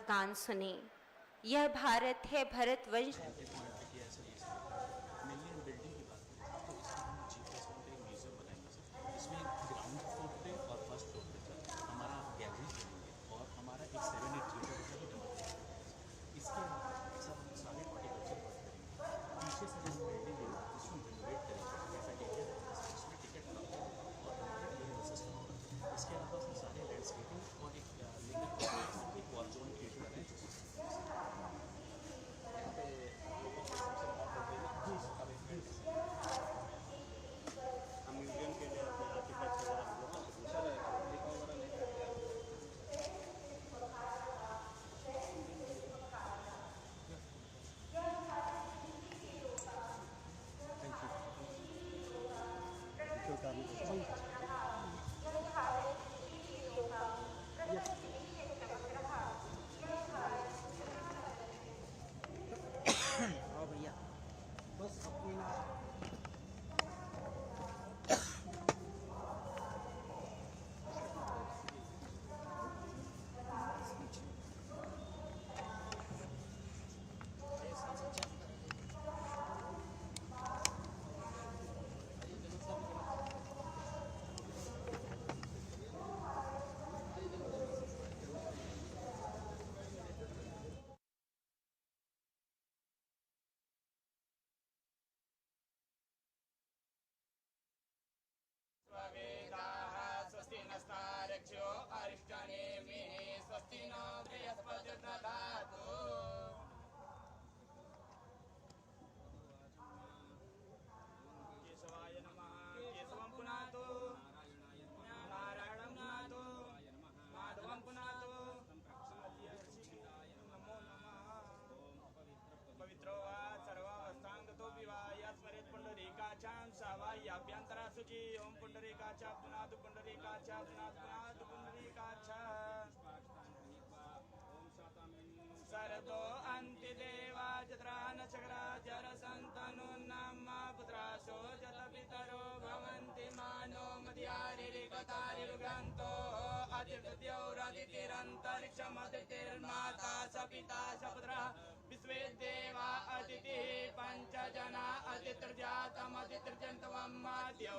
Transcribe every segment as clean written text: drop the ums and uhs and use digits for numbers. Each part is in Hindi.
कान सुने, यह भारत है भरतवंश। अब्दुनाथ पुंडरीकाक्ष अब्दुनाथ पुंडरीकाक्ष सरदो अंति देवा चत्रान चक्रा जर संतनु नाम पुत्रासो जत पितरो भवन्ति मानो मध्यारिकतारिगन्तो अतिथिरन्तरिक्षमतिर्माता स पिता स पुत्रः विश्वे देवा अतिथिः पंच जना अतिथिर्जातमतिथिर्जन्तवम्माद्यौ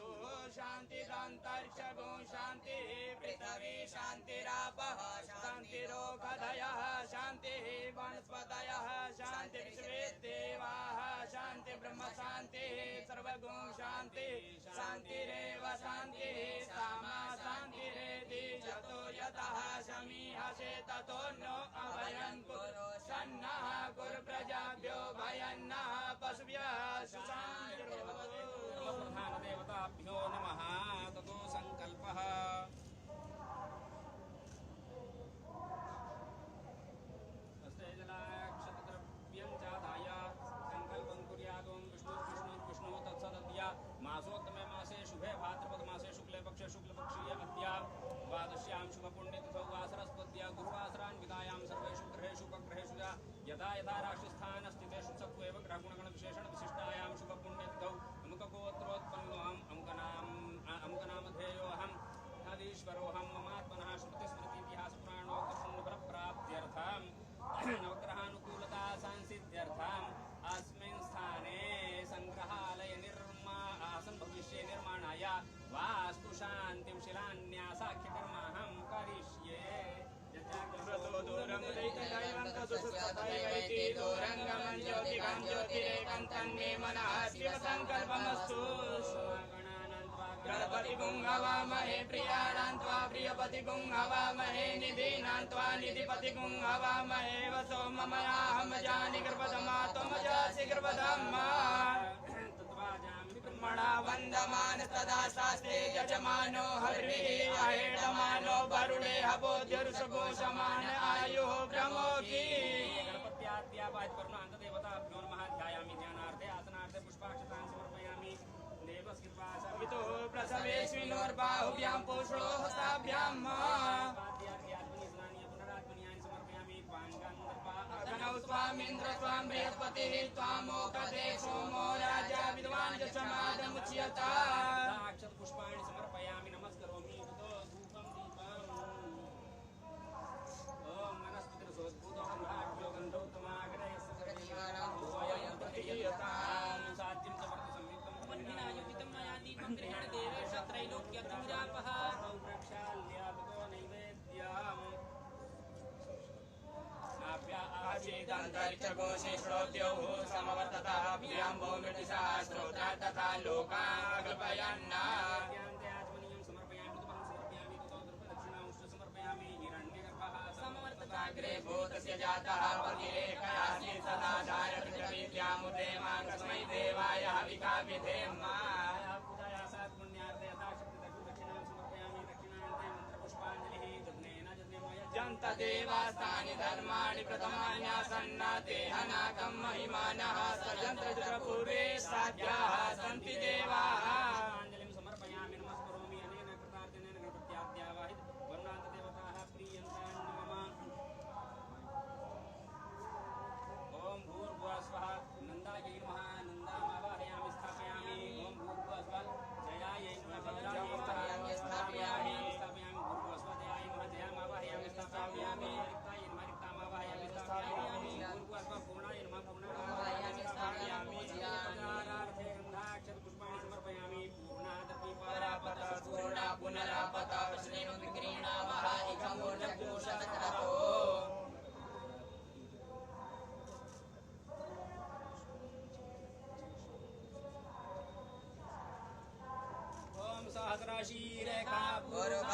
शान्तिरन्तरिक्षगो शान्तिः पृथिवी शान्तिरापः शान्तिरोगधयः शान्तिः वनस्पतयः शान्ति विश्वे देवाः शान्ति ब्रह्म शान्तिः सर्वगुण शान्तिः शान्तिरेव शान्तिः सामा शान्तिरेति यतो यतः समीहसे ततो नो अभयं कुरु सन्नः कुरु प्रजाभ्यो भयन्नः पशुभ्यः सुशान्तिर्भवतु। प्रधानदेवताभ्यो नमः। ततो संकल्पः जलाक्षतद्रव्यं चादाय संकल्पं कुर्यात् ओं विष्णु तत्सदद्य मासोत्तमे मासे शुभे भाद्रपद मासे शुक्ले पक्षे शुक्लपक्षीय अद्य द्वादश्यां शुभपुण्यतिथौ वासरस्पत्य गुरुवासरान्वितायां सर्वेषु ग्रहेषु उपग्रहेषु यथा यथा राशिस्थानस्थितेषु सत्त्वेव ग्रहगुणगणविशेषणविशिष्टायां शुभपुण्यतिथौ अमुकगोत्रोत्पन्नोऽहम् अमुकनामधेयोऽहम् आदिश्वरोऽहं ममात्मनः श्रुतिस्मृतीतिहासपुराणोक्तपुण्यफलप्राप्त्यर्थं नवग्रहानुकूलता संसिद्ध्यर्थम् अस्मिन् स्थाने संग्रहालय भविष्ये निर्माणाय वास्तुशान्तिं शिलान्यासाख्यकर्माहं करिष्ये। दूरंगमं ज्योतिकां ज्योतिरेकं मनः शिवसंकल्पमस्तु। गणपति गुंहवामहे प्रियाणान्त्वा प्रियपति गुंहवामहे निधीनान्त्वा निधिपति गुंहवामहे वसो ममयाहं जानि गर्भधमा त्वमजासि गर्भधमा ब्रह्मणा वन्दमान तदा शास्त्रे यजमानो हरिः अहेडमानो वरुणे हवोद्यरुषभो समान आयुः ब्रह्मोऽपि। गणपत्याद्यावाहितकरुणान्तदेवताभ्यो नमः। ध्यायामि ध्यानार्थे आसनार्थे पुष्पाक्षतां समर्पयामि। प्रसवेस्मिनोर्बाहुभ्यां पुष्पो हस्ताभ्यां गणौ स्वामीन्द्र स्वां बृहस्पतिः त्वामोकदे सोमो राजा विद्वान् समादमुच्यता। पुष्पाणि समर्पयामि नमस्करोमि। ओम मनस्पतिर्सोद्भूतो गन्धाढ्यो गन्धोत्तमाग्रहे साध्यं समर्थ संयुक्तं वह्निनायुक्तं मया दीपं गृहेण देवेश त्रैलोक्यं जापः प्रक्षाल्यातो नैवेद्यम् आचेदन्तरिक्षकोशे श्रोत्योः समवर्ततः भूयाम्भो मृतिशास्त्रोत्र तथा लोकाकल्पयन् समवर्तताग्रे भूतस्य जातः भगीरेकयासि सदा धारपृथ्वीद्यामुदेमा कस्मै देवाय हविका विधेम। जन्तदेवास्तानि धर्माणि प्रथमान्यासन्नातेहनाकं महिमानः सजन्तपूर्वे साध्याः सन्ति देवाः। अंजलिं समर्पयामि नमस्करोमि। अनेन कृतार्जनेन गणपत्याद्यावाहित वरुणान्तदेवताः प्रीयन्तान् मम। ओम भूर्भुवः स्वः नन्दायै नमः। नन्दामावाहयामि स्थापयामि। ओम भूर्भुवः स्वः जयायै नमः। भद्रायै स्थापयामि। भूर्भुवः स्वः जयायै नमः। जयामावाहयामि स्थापयामि। रिक्तायै नमः। रिक्तामावाहयामि स्थापयामि। भूर्भुवः स्वः पूर्णायै नमः। पूर्णामावाहयामि स्थापयामि। पूजारार्थे गन्धाक्षतपुष्पाणि समर्पयामि। पूर्णादपि परापतः पूर्णा पुनरापतः वृष्णेन विक्रीणामः इकमूर्णपूषणकरो। ओम सहस्राशीरेखा पूर्वः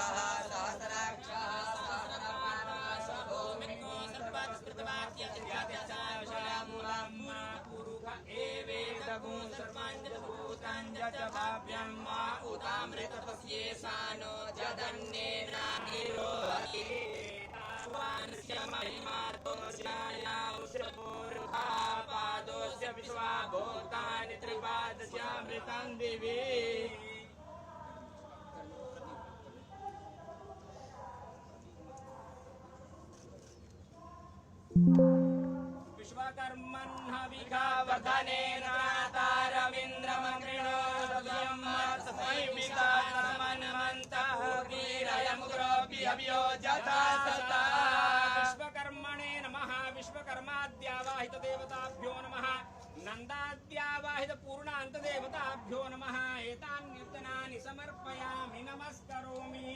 सहस्राक्षः सहस्रपाणः सभूमिको सर्वस्कृतवाक्यचिन्त्याद्यसाविषयामूलम् पुरुष एवेदगुं सर्वाञ्जभूताञ्जभाव्यं मा उतामृतपस्येषानो जदन्येनानिरोहति स्वानस्य महिमातोऽस्यायामुषपूर्वा पादोऽस्य विश्वाभूतानि त्रिपादस्यामृतं दिवि। वर्धनेन त्रातारमिन्द्रमग्निणो सव्यं तस्मै विकासमन्मन्तः पूर्वीरयमुग्रोऽभ्यो जथा सता विश्वकर्मणे नमः विश्वकर्माद्यावाहित देवताभ्यो नमः नन्दाद्यावाहित पूर्णान्त देवताभ्यो नमः एतान्युत्तनानि समर्पयामि नमस्करोमि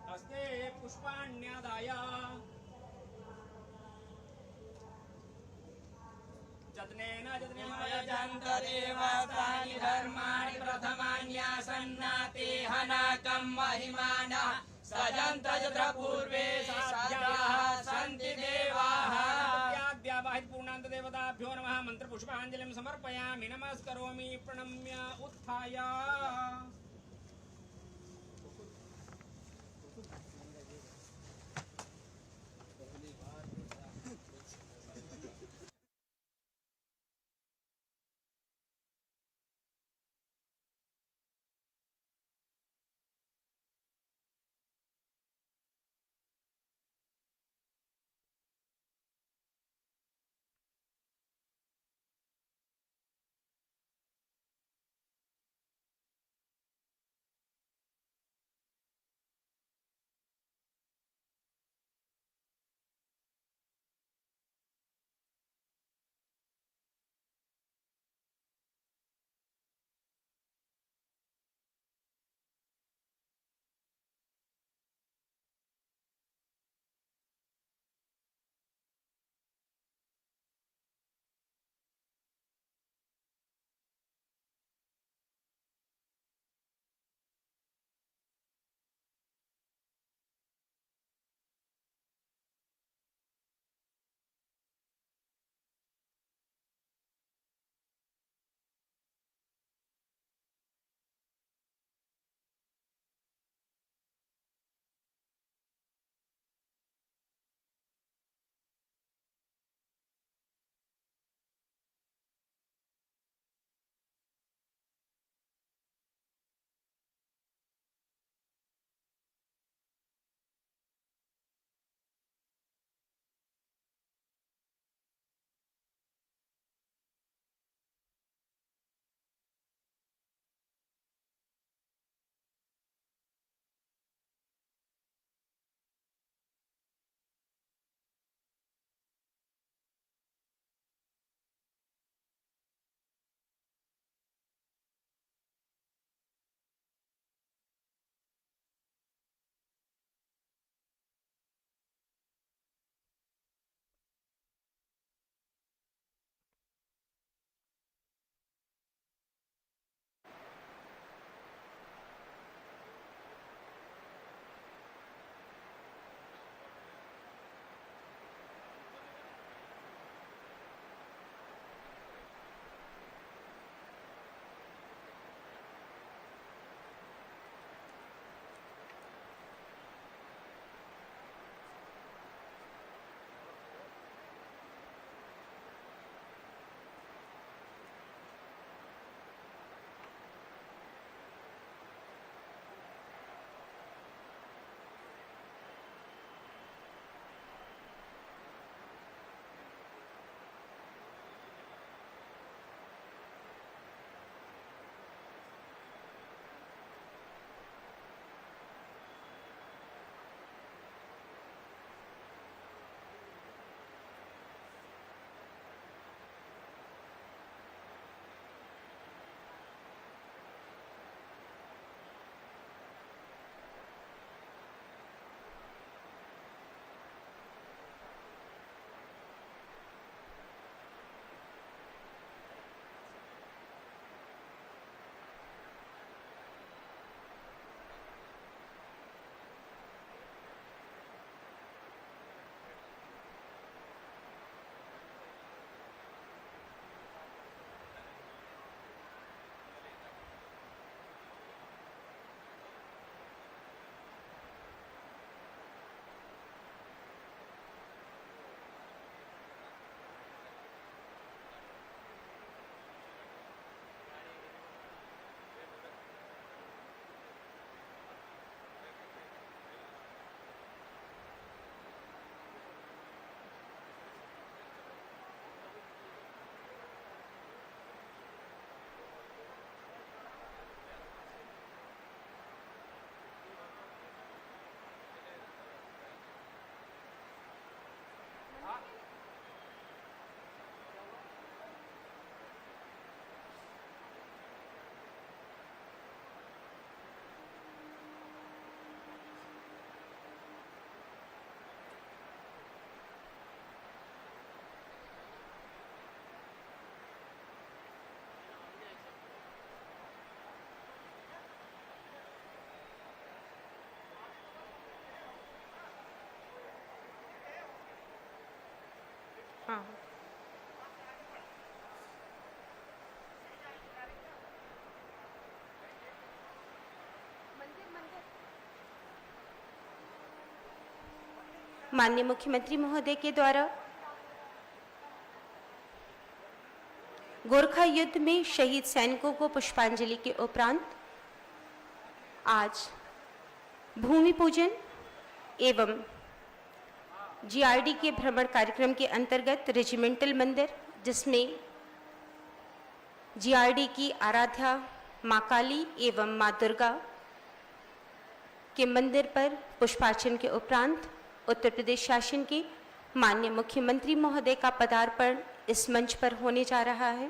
हस्ते पुष्पाण्यादाय जतनेन जन्तदेवतानि धर्माणि प्रथमान्यासन्नाते हनाकं महिमानः सजन्त यत्र पूर्वे साध्याः सन्ति देवाः द्यावाहित पूर्णान्त देवताभ्यो नमः मंत्र पुष्पाञ्जलिं समर्पयामि नमस्करोमि प्रणम्य उत्थाय हाँ। माननीय मुख्यमंत्री महोदय के द्वारा गोरखा युद्ध में शहीद सैनिकों को पुष्पांजलि के उपरांत आज भूमि पूजन एवं जीआरडी के भ्रमण कार्यक्रम के अंतर्गत रेजिमेंटल मंदिर, जिसमें जीआरडी की आराध्या मां काली एवं मां दुर्गा के मंदिर पर पुष्पार्चन के उपरांत उत्तर प्रदेश शासन के माननीय मुख्यमंत्री महोदय का पदार्पण इस मंच पर होने जा रहा है।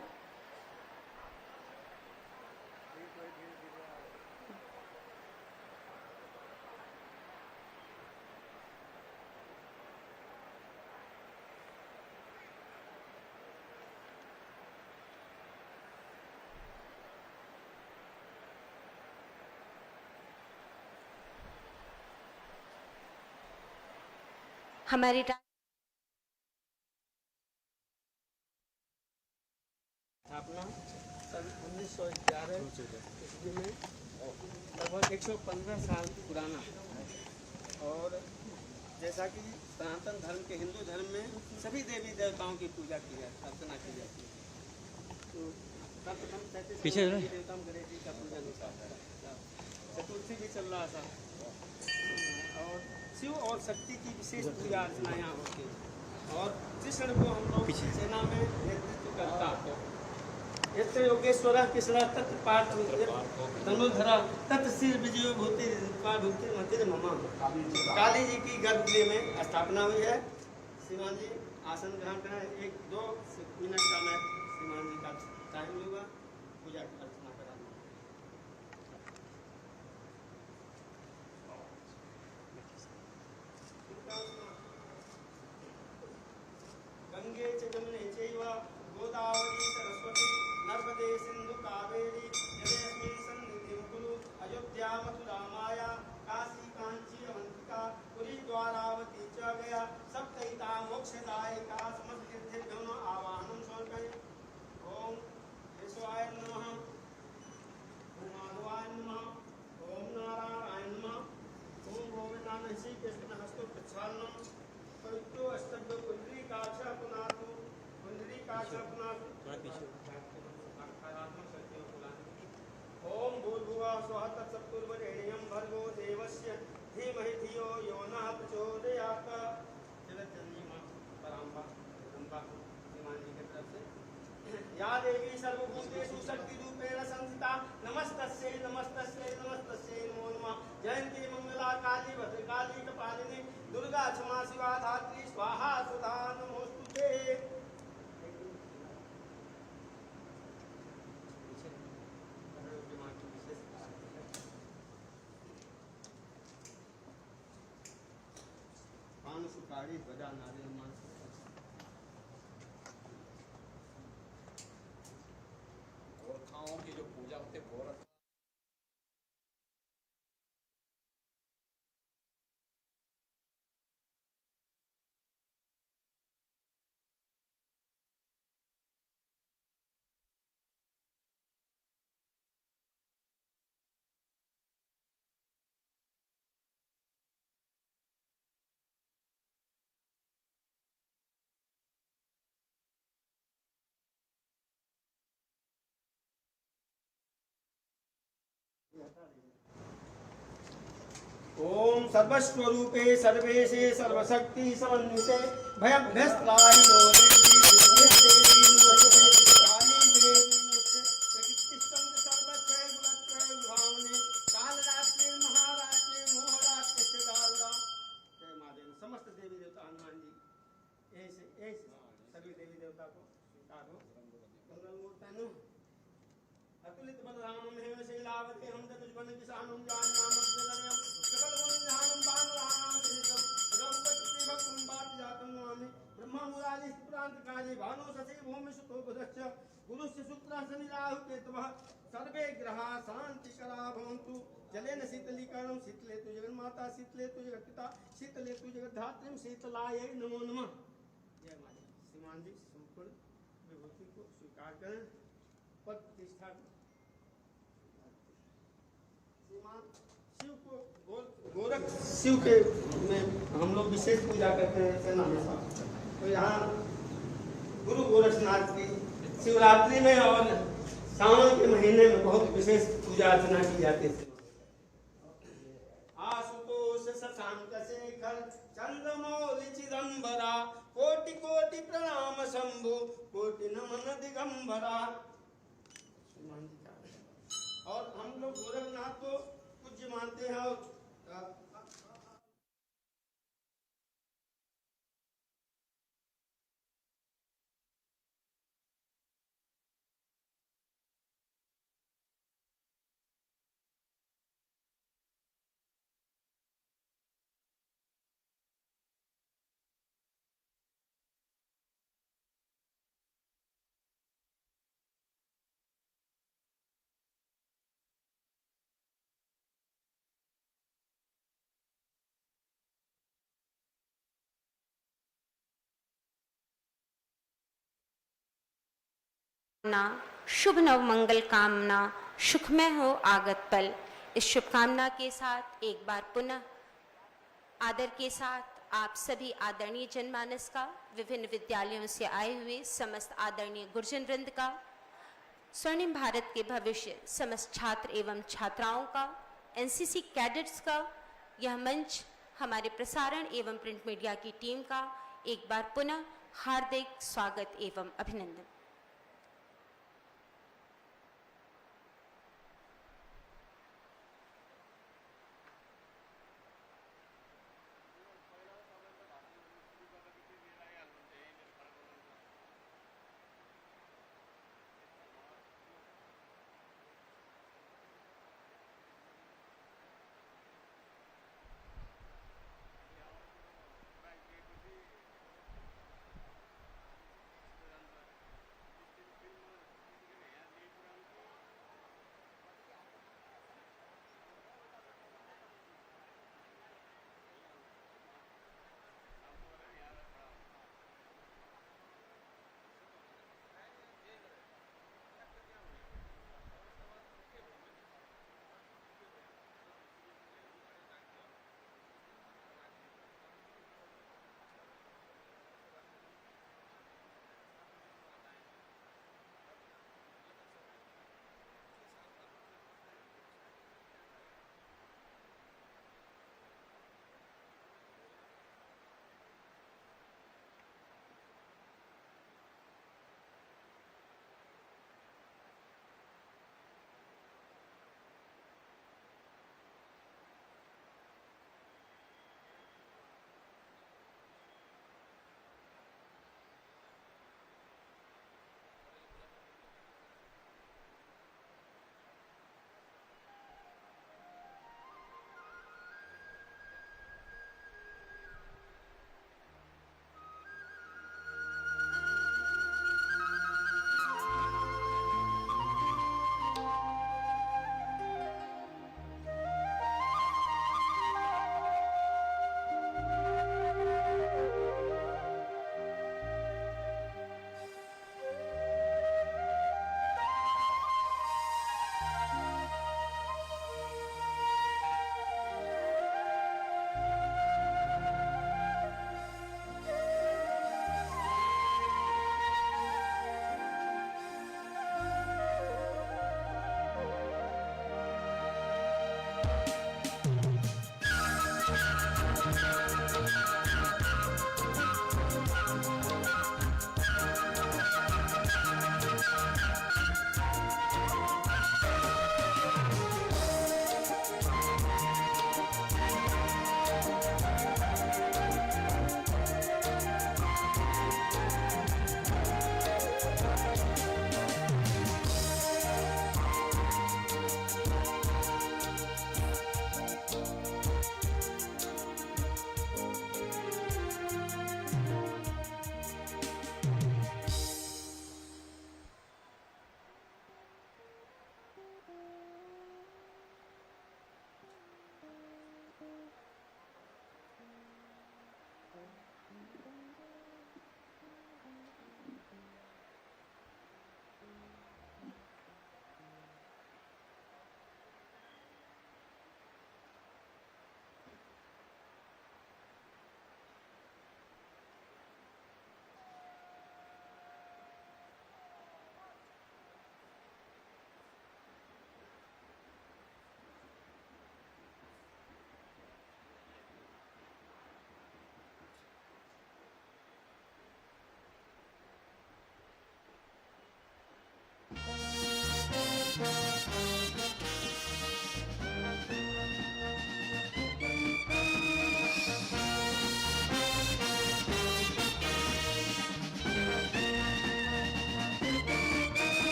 हमारे स्थापना सन 1911 ईस्वी में लगभग 115 साल पुराना है। और जैसा कि सनातन धर्म के हिंदू धर्म में सभी देवी देवताओं की पूजा की जाती, अर्चना की जाती है। तो सर्वप्रथम पीछे देवता गणेश जी का पूजन होता है, चतुर्थी भी चल रहा था, और शिव और शक्ति की विशेष पूजा अर्चना यहाँ होती है। और कृष्ण को हम लोग सेना में नेतृत्व करता है। यत्र योगेश्वर कृष्ण तत् पार्थ धनुर्धरा तत् सिर विजय भूति भूति मंदिर ममा। काली जी की गर्भगृह में स्थापना हुई है। श्रीमान जी आसन ग्रहण करें। 1-2 मिनट का मैं श्रीमान जी का टाइम लूँगा पूजा अर्चना कराना। गंगे च जमुने चैव गोदावरी सरस्वती नर्मदे सिंधु कावेरी जलेस्मिन् सन्निधिं कुरु। अयोध्या मथुरा माया काशी कांची अवंतिका पुरी द्वारावती च गया सप्तैता मोक्षदायिका समस्ततीर्थेभ्यो नमः आवाहनं समर्पयामि। ओम केशवाय नमः, ओम माधवाय नमः, ओम नारायणाय नमः, ओम गोविंदाय श्री कृष्ण हस्तो प्रक्षालनम पवित्रो अष्टभ्यो कुंडलीकाक्ष पुनातु कुंडलीकाक्ष पुनातु। ओम भूर्भुवः स्वः तत्सवितुर्वरेण्यं भर्गो देवस्य धीमहि धियो यो नः प्रचोदयात्। जगज्जननी मां पराम्बा जगदम्बा श्रीमान जी की तरफ से या देवी सर्वभूतेषु शक्तिरूपेण संस्थिता नमस्तस्यै नमस्तस्यै नमस्तस्यै नमो नमः। जयंती मंगला काली भद्रकाली कपालिनी दुर्गा क्षमा शिवा धात्री स्वाहा सुधा नमोस्तुते। पान सुपारी ध्वजा नारियल मान गोरखाओं की जो पूजा होती है गोरख ओम सर्वस्वरूपे सर्वेशे सर्वशक्ति समन्विते भयभ्यस्त्राहिनो देवी देवी नमस्ते काली देवी नमस्ते प्रकृतिस्तंभ सर्वत्रय गुणत्रय विभावने कालरात्रि महारात्रि मोहरात्रि सिद्धाल्ला। जय मां देवी। समस्त देवी देवता हनुमान जी ऐसे सभी देवी देवता को स्वीकार हो। मंगल मूर्तनु अतुलित बलरामं हेम शैलावती हम दुष्मन किसानं जान्यामं जगन्यं सकल गुणधामं बाणराणां विहितं रघुपति भक्तं बात जातं नमामि। ब्रह्मा मुरारी प्रांतकाली भानु शशि भूमि सुतो बुधश्च गुरुस्य शुक्रः शनि राहु केतवः सर्वे ग्रहाः शान्तिकरा भवन्तु। जलेन शीतलीकरणं शीतलेतु जगन्माता शीतलेतु जगत्पिता शीतलेतु जगद्धात्रीं शीतलायै नमो नमः। जय माता। श्रीमान जी संपूर्ण विभूति को स्वीकार करें। पद प्रतिष्ठा श्रीमान शिव को गोरख शिव के में हम लोग विशेष पूजा करते हैं सेना हमेशा। तो यहाँ गुरु गोरखनाथ की शिवरात्रि में और सावन के महीने में बहुत विशेष पूजा अर्चना की जाती है। आशुतोष शशांक शेखर चंद्रमौलि चिदंबरा कोटि कोटि प्रणाम शंभु कोटि नमन दिगंबरा। और हम लोग गोरखनाथ को पूज्य मानते हैं और ना शुभ नव मंगल कामना सुखमय हो आगत पल। इस शुभकामना के साथ एक बार पुनः आदर के साथ आप सभी आदरणीय जनमानस का, विभिन्न विद्यालयों से आए हुए समस्त आदरणीय गुरुजन वृंद का, स्वर्णिम भारत के भविष्य समस्त छात्र एवं छात्राओं का, एनसीसी कैडेट्स का, यह मंच हमारे प्रसारण एवं प्रिंट मीडिया की टीम का एक बार पुनः हार्दिक स्वागत एवं अभिनंदन।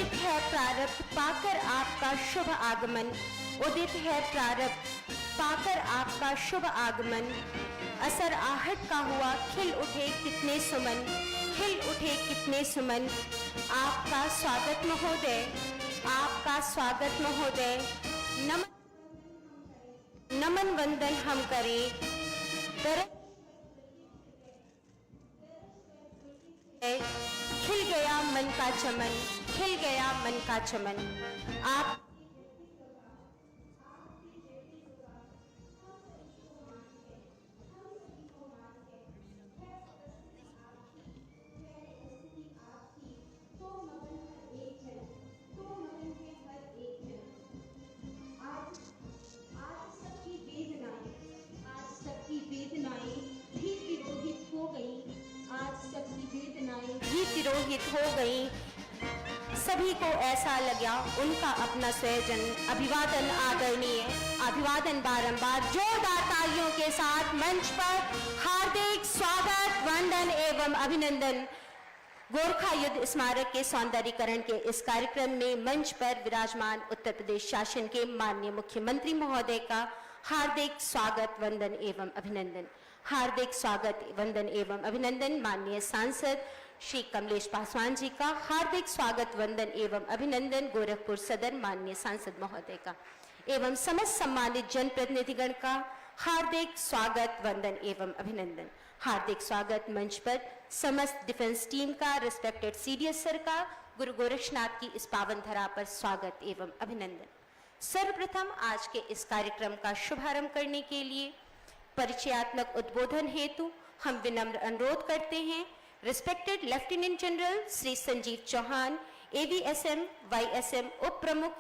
उदित है प्रारब्ध पाकर आपका शुभ आगमन, उदित है प्रारब्ध पाकर आपका शुभ आगमन। असर आहट का हुआ खिल उठे कितने सुमन, खिल उठे कितने सुमन। आपका स्वागत महोदय, आपका स्वागत महोदय। नमन वंदन हम करें। खिल गया मन का चमन, खिल गया मन का चमन। आप भी तिरोहित हो गई। सभी को ऐसा लगा उनका अपना स्वयं। अभिवादन आदरणीय, अभिवादन बारंबार जोरदार तालियों के साथ मंच पर हार्दिक स्वागत, वंदन एवं अभिनंदन। गोरखा युद्ध स्मारक के सौंदर्यीकरण के इस कार्यक्रम में मंच पर विराजमान उत्तर प्रदेश शासन के माननीय मुख्यमंत्री महोदय का हार्दिक स्वागत, वंदन एवं अभिनंदन। हार्दिक स्वागत, वंदन एवं अभिनंदन। माननीय सांसद श्री कमलेश पासवान जी का हार्दिक स्वागत, वंदन एवं अभिनंदन। गोरखपुर सदन माननीय सांसद महोदय का एवं समस्त सम्मानित जनप्रतिनिधिगण का हार्दिक स्वागत, वंदन एवं अभिनंदन। हार्दिक स्वागत मंच पर समस्त डिफेंस टीम का, रिस्पेक्टेड सीडीएस सर का, गुरु गोरक्षनाथ की इस पावन धरा पर स्वागत एवं अभिनंदन। सर्वप्रथम आज के इस कार्यक्रम का शुभारंभ करने के लिए परिचयात्मक उद्बोधन हेतु हम विनम्र अनुरोध करते हैं respected lieutenant general Shri Sanjeev Chauhan, AVSM YSM उप प्रमुख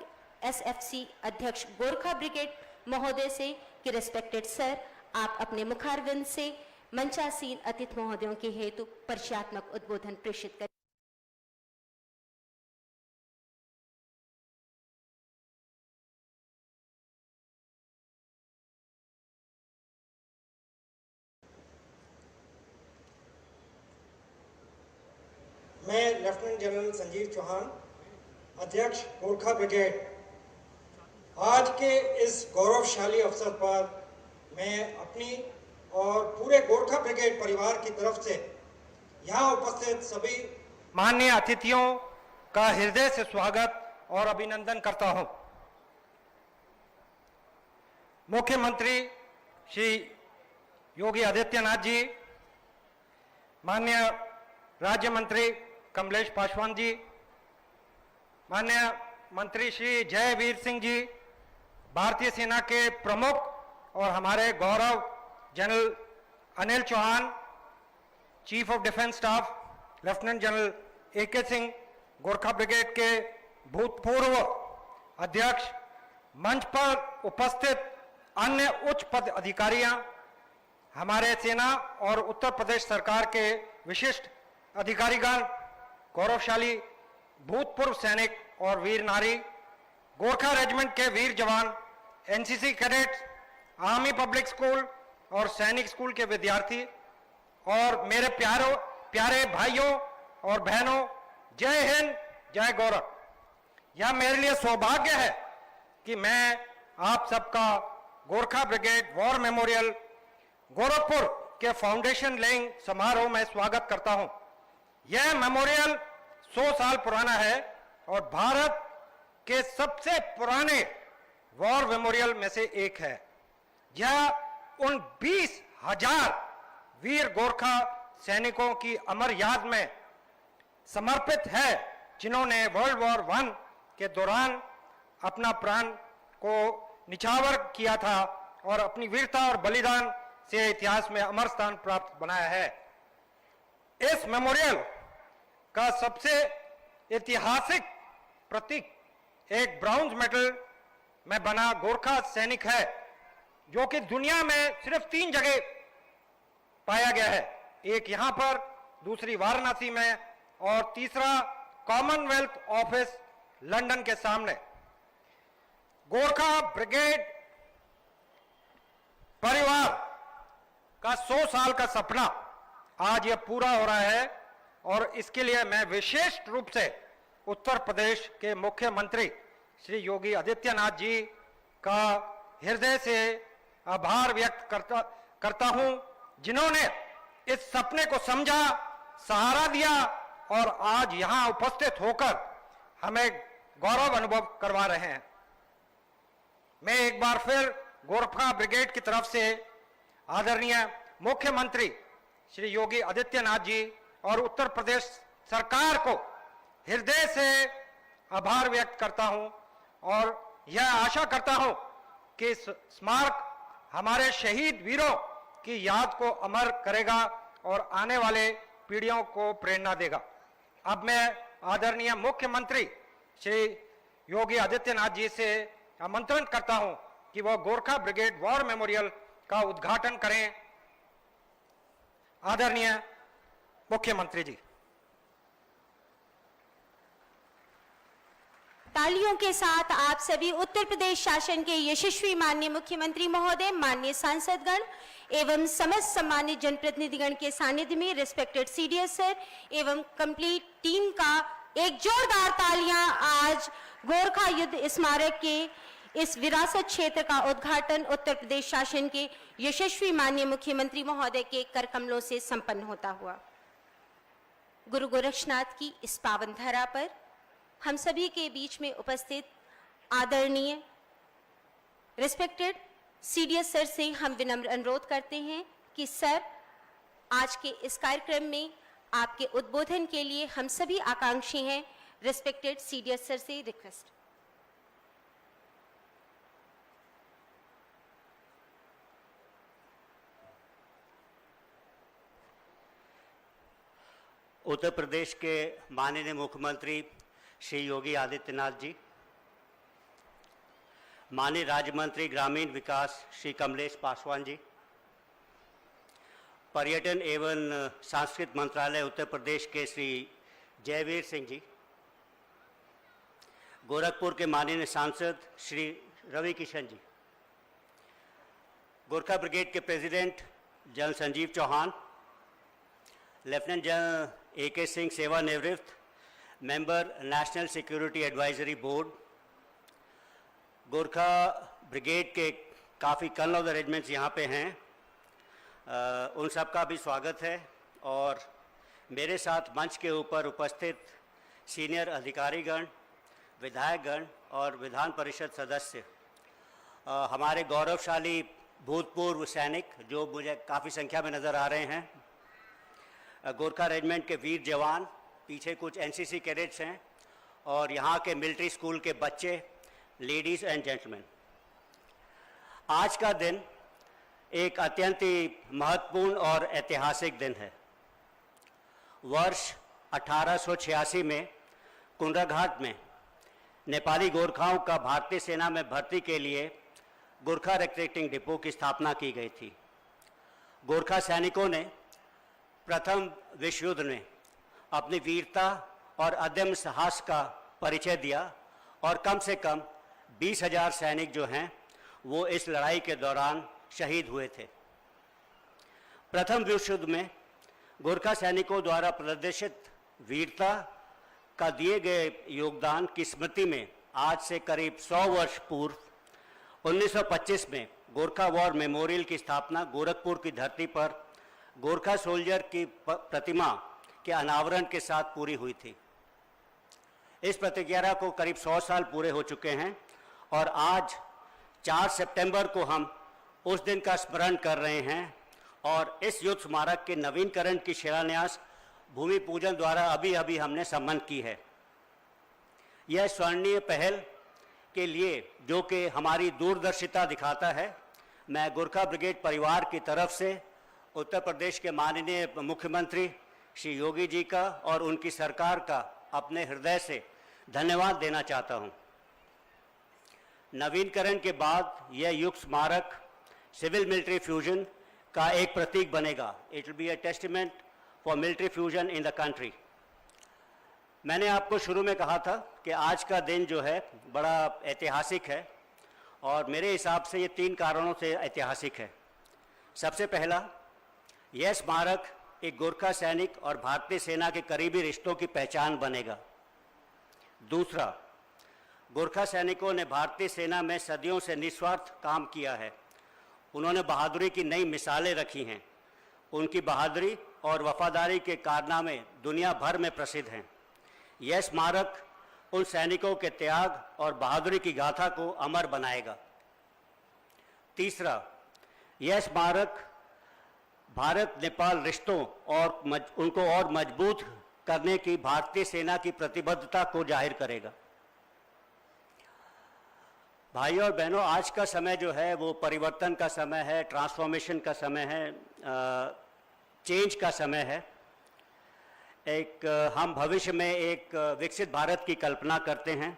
एसएफसी अध्यक्ष गोरखा ब्रिगेड महोदय से कि रिस्पेक्टेड सर आप अपने मुखारविंद से मंचासीन अतिथि महोदयों के हेतु परिचयात्मक उद्बोधन प्रेषित करें। मैं लेफ्टिनेंट जनरल संजीव चौहान, अध्यक्ष गोरखा ब्रिगेड, आज के इस गौरवशाली अवसर पर मैं अपनी और पूरे गोरखा ब्रिगेड परिवार की तरफ से यहाँ उपस्थित सभी माननीय अतिथियों का हृदय से स्वागत और अभिनंदन करता हूँ। मुख्यमंत्री श्री योगी आदित्यनाथ जी, माननीय राज्य मंत्री कमलेश पासवान जी, माननीय मंत्री श्री जयवीर सिंह जी, भारतीय सेना के प्रमुख और हमारे गौरव general Anil Chauhan, chief of defence staff lieutenant general AK Singh, Gorkha brigade के भूतपूर्व अध्यक्ष, मंच पर उपस्थित अन्य उच्च पद अधिकारियां, हमारे सेना और उत्तर प्रदेश सरकार के विशिष्ट अधिकारीगण, गौरवशाली भूतपूर्व सैनिक और वीर नारी, गोरखा रेजिमेंट के वीर जवान, NCC cadets, army public school और सैनिक स्कूल के विद्यार्थी और मेरे प्यारे भाइयों और बहनों, जय हिंद, जय गौरव। यह मेरे लिए सौभाग्य है कि मैं आप सबका Gorkha brigade war memorial Gorakhpur के फाउंडेशन लेइंग समारोह में स्वागत करता हूं। यह मेमोरियल 100 साल पुराना है और भारत के सबसे पुराने वॉर मेमोरियल में से एक है। यह उन 20,000 वीर गोरखा सैनिकों की अमर याद में समर्पित है जिन्होंने वर्ल्ड वॉर 1 के दौरान अपना प्राण को निछावर किया था और अपनी वीरता और बलिदान से इतिहास में अमर स्थान प्राप्त बनाया है। इस मेमोरियल का सबसे ऐतिहासिक प्रतीक एक ब्रॉन्ज मेडल में बना गोरखा सैनिक है जो कि दुनिया में सिर्फ 3 जगह पाया गया है। एक यहां पर, दूसरी वाराणसी में और तीसरा कॉमनवेल्थ ऑफिस लंदन के सामने। गोरखा ब्रिगेड परिवार का 100 साल का सपना आज यह पूरा हो रहा है और इसके लिए मैं विशेष रूप से उत्तर प्रदेश के मुख्यमंत्री श्री योगी आदित्यनाथ जी का हृदय से आभार व्यक्त करता हूं, जिन्होंने इस सपने को समझा, सहारा दिया और आज यहां उपस्थित होकर हमें गौरव अनुभव करवा रहे हैं। मैं एक बार फिर गोरखा ब्रिगेड की तरफ से आदरणीय मुख्यमंत्री श्री योगी आदित्यनाथ जी और उत्तर प्रदेश सरकार को हृदय से आभार व्यक्त करता हूं और यह आशा करता हूं कि स्मारक हमारे शहीद वीरों की याद को अमर करेगा और आने वाले पीढ़ियों को प्रेरणा देगा। अब मैं आदरणीय मुख्यमंत्री श्री योगी आदित्यनाथ जी से आमंत्रण करता हूं कि वह गोरखा ब्रिगेड वॉर मेमोरियल का उद्घाटन करें। आदरणीय मुख्यमंत्री जी। तालियों के साथ आप सभी उत्तर प्रदेश शासन के यशस्वी माननीय मुख्यमंत्री महोदय, माननीय सांसदगण एवं समस्त सम्मानित जनप्रतिनिधिगण के सानिध्य में रिस्पेक्टेड सीडीएस सर एवं कंप्लीट टीम का एक जोरदार तालियां आज गोरखा युद्ध स्मारक के इस विरासत क्षेत्र का उद्घाटन उत्तर प्रदेश शासन के यशस्वी माननीय मुख्यमंत्री महोदय के कर कमलों से संपन्न होता हुआ। गुरु गोरक्षनाथ की इस पावन धरा पर हम सभी के बीच में उपस्थित आदरणीय रिस्पेक्टेड सीडीएस सर से हम विनम्र अनुरोध करते हैं कि सर आज के इस कार्यक्रम में आपके उद्बोधन के लिए हम सभी आकांक्षी हैं। रिस्पेक्टेड सीडीएस सर से रिक्वेस्ट। उत्तर प्रदेश के माननीय मुख्यमंत्री श्री योगी आदित्यनाथ जी, माननीय राज्य मंत्री ग्रामीण विकास श्री कमलेश पासवान जी, पर्यटन एवं सांस्कृतिक मंत्रालय उत्तर प्रदेश के श्री जयवीर सिंह जी, गोरखपुर के माननीय सांसद श्री रवि किशन जी, गोरखा ब्रिगेड के president general Sanjeev Chauhan, lieutenant general AK Singh सेवानिवृत्त, member national security advisory board, Gorkha brigade के काफ़ी कर्नल ऑफ द रेजिमेंट्स यहाँ पे हैं, उन सब का भी स्वागत है। और मेरे साथ मंच के ऊपर उपस्थित सीनियर अधिकारीगण, विधायकगण और विधान परिषद सदस्य, हमारे गौरवशाली भूतपूर्व सैनिक जो मुझे काफ़ी संख्या में नज़र आ रहे हैं, गोरखा रेजिमेंट के वीर जवान, पीछे कुछ एनसीसी कैडेट्स हैं और यहाँ के मिलिट्री स्कूल के बच्चे, लेडीज़ एंड जेंटलमैन। आज का दिन एक अत्यंत ही महत्वपूर्ण और ऐतिहासिक दिन है। वर्ष 1886 में कुंडाघाट में नेपाली गोरखाओं का भारतीय सेना में भर्ती के लिए गोरखा रिक्रूटिंग डिपो की स्थापना की गई थी। गोरखा सैनिकों ने प्रथम विश्व युद्ध में अपनी वीरता और अदम्य साहस का परिचय दिया और कम से कम 20,000 सैनिक जो हैं वो इस लड़ाई के दौरान शहीद हुए थे। प्रथम विश्व युद्ध में गोरखा सैनिकों द्वारा प्रदर्शित वीरता का दिए गए योगदान की स्मृति में आज से करीब 100 वर्ष पूर्व 1925 में गोरखा वॉर मेमोरियल की स्थापना गोरखपुर की धरती पर गोरखा सोल्जर की प्रतिमा के अनावरण के साथ पूरी हुई थी। इस प्रतिज्ञा को करीब 100 साल पूरे हो चुके हैं और आज 4 सितंबर को हम उस दिन का स्मरण कर रहे हैं और इस युद्ध स्मारक के नवीनकरण की शिलान्यास भूमि पूजन द्वारा अभी अभी हमने संपन्न की है। यह स्वर्णीय पहल के लिए जो कि हमारी दूरदर्शिता दिखाता है, मैं गोरखा ब्रिगेड परिवार की तरफ से उत्तर प्रदेश के माननीय मुख्यमंत्री श्री योगी जी का और उनकी सरकार का अपने हृदय से धन्यवाद देना चाहता हूं। नवीनकरण के बाद यह युद्ध स्मारक सिविल मिलिट्री फ्यूजन का एक प्रतीक बनेगा। It will be a testament for military fusion in the country. मैंने आपको शुरू में कहा था कि आज का दिन जो है बड़ा ऐतिहासिक है और मेरे हिसाब से ये 3 कारणों से ऐतिहासिक है। सबसे पहला, यह स्मारक एक गोरखा सैनिक और भारतीय सेना के करीबी रिश्तों की पहचान बनेगा। दूसरा, गोरखा सैनिकों ने भारतीय सेना में सदियों से निस्वार्थ काम किया है। उन्होंने बहादुरी की नई मिसालें रखी हैं। उनकी बहादुरी और वफादारी के कारनामे दुनिया भर में प्रसिद्ध हैं। यह स्मारक उन सैनिकों के त्याग और बहादुरी की गाथा को अमर बनाएगा। तीसरा, यह स्मारक भारत नेपाल रिश्तों और उनको और मजबूत करने की भारतीय सेना की प्रतिबद्धता को जाहिर करेगा। भाइयों और बहनों, आज का समय जो है वो परिवर्तन का समय है, ट्रांसफॉर्मेशन का समय है, चेंज का समय है। हम भविष्य में एक विकसित भारत की कल्पना करते हैं।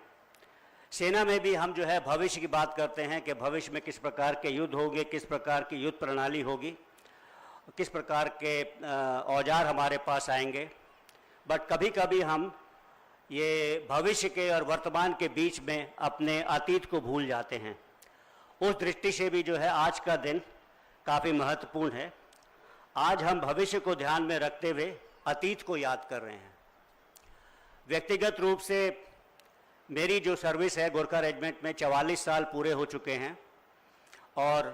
सेना में भी हम जो है भविष्य की बात करते हैं कि भविष्य में किस प्रकार के युद्ध होंगे, किस प्रकार की युद्ध प्रणाली होगी, किस प्रकार के औजार हमारे पास आएंगे। बट कभी कभी हम ये भविष्य के और वर्तमान के बीच में अपने अतीत को भूल जाते हैं। उस दृष्टि से भी जो है आज का दिन काफ़ी महत्वपूर्ण है। आज हम भविष्य को ध्यान में रखते हुए अतीत को याद कर रहे हैं। व्यक्तिगत रूप से मेरी जो सर्विस है गोरखा रेजिमेंट में 44 साल पूरे हो चुके हैं और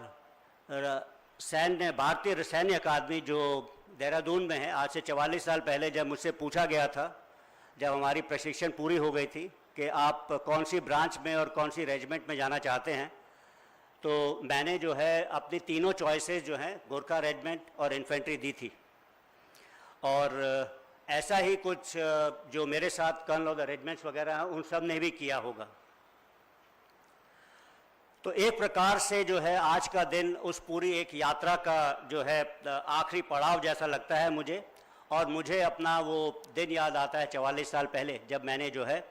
भारतीय सैन्य अकादमी जो देहरादून में है, आज से 44 साल पहले जब मुझसे पूछा गया था, जब हमारी प्रशिक्षण पूरी हो गई थी कि आप कौन सी ब्रांच में और कौन सी रेजिमेंट में जाना चाहते हैं, तो मैंने जो है अपनी तीनों चॉइसेस जो हैं गोरखा रेजिमेंट और इन्फेंट्री दी थी। और ऐसा ही कुछ जो मेरे साथ कर्नल ऑफ द रेजिमेंट्स वगैरह हैं उन सब ने भी किया होगा। तो एक प्रकार से जो है आज का दिन उस पूरी एक यात्रा का जो है आखिरी पड़ाव जैसा लगता है मुझे। और मुझे अपना वो दिन याद आता है 44 साल पहले जब मैंने जो है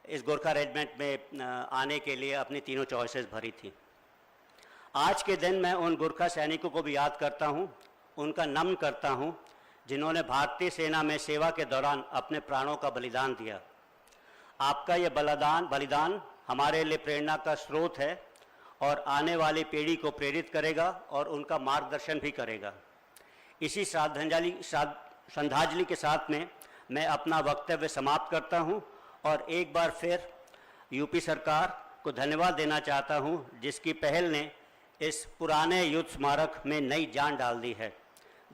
इस गोरखा रेजिमेंट में आने के लिए अपनी तीनों चॉइसेस भरी थी। आज के दिन मैं उन गोरखा सैनिकों को भी याद करता हूँ, उनका नमन करता हूँ जिन्होंने भारतीय सेना में सेवा के दौरान अपने प्राणों का बलिदान दिया। आपका ये बलिदान हमारे लिए प्रेरणा का स्रोत है और आने वाली पीढ़ी को प्रेरित करेगा और उनका मार्गदर्शन भी करेगा। इसी श्रद्धांजलि के साथ में मैं अपना वक्तव्य समाप्त करता हूं और एक बार फिर यूपी सरकार को धन्यवाद देना चाहता हूं जिसकी पहल ने इस पुराने युद्ध स्मारक में नई जान डाल दी है।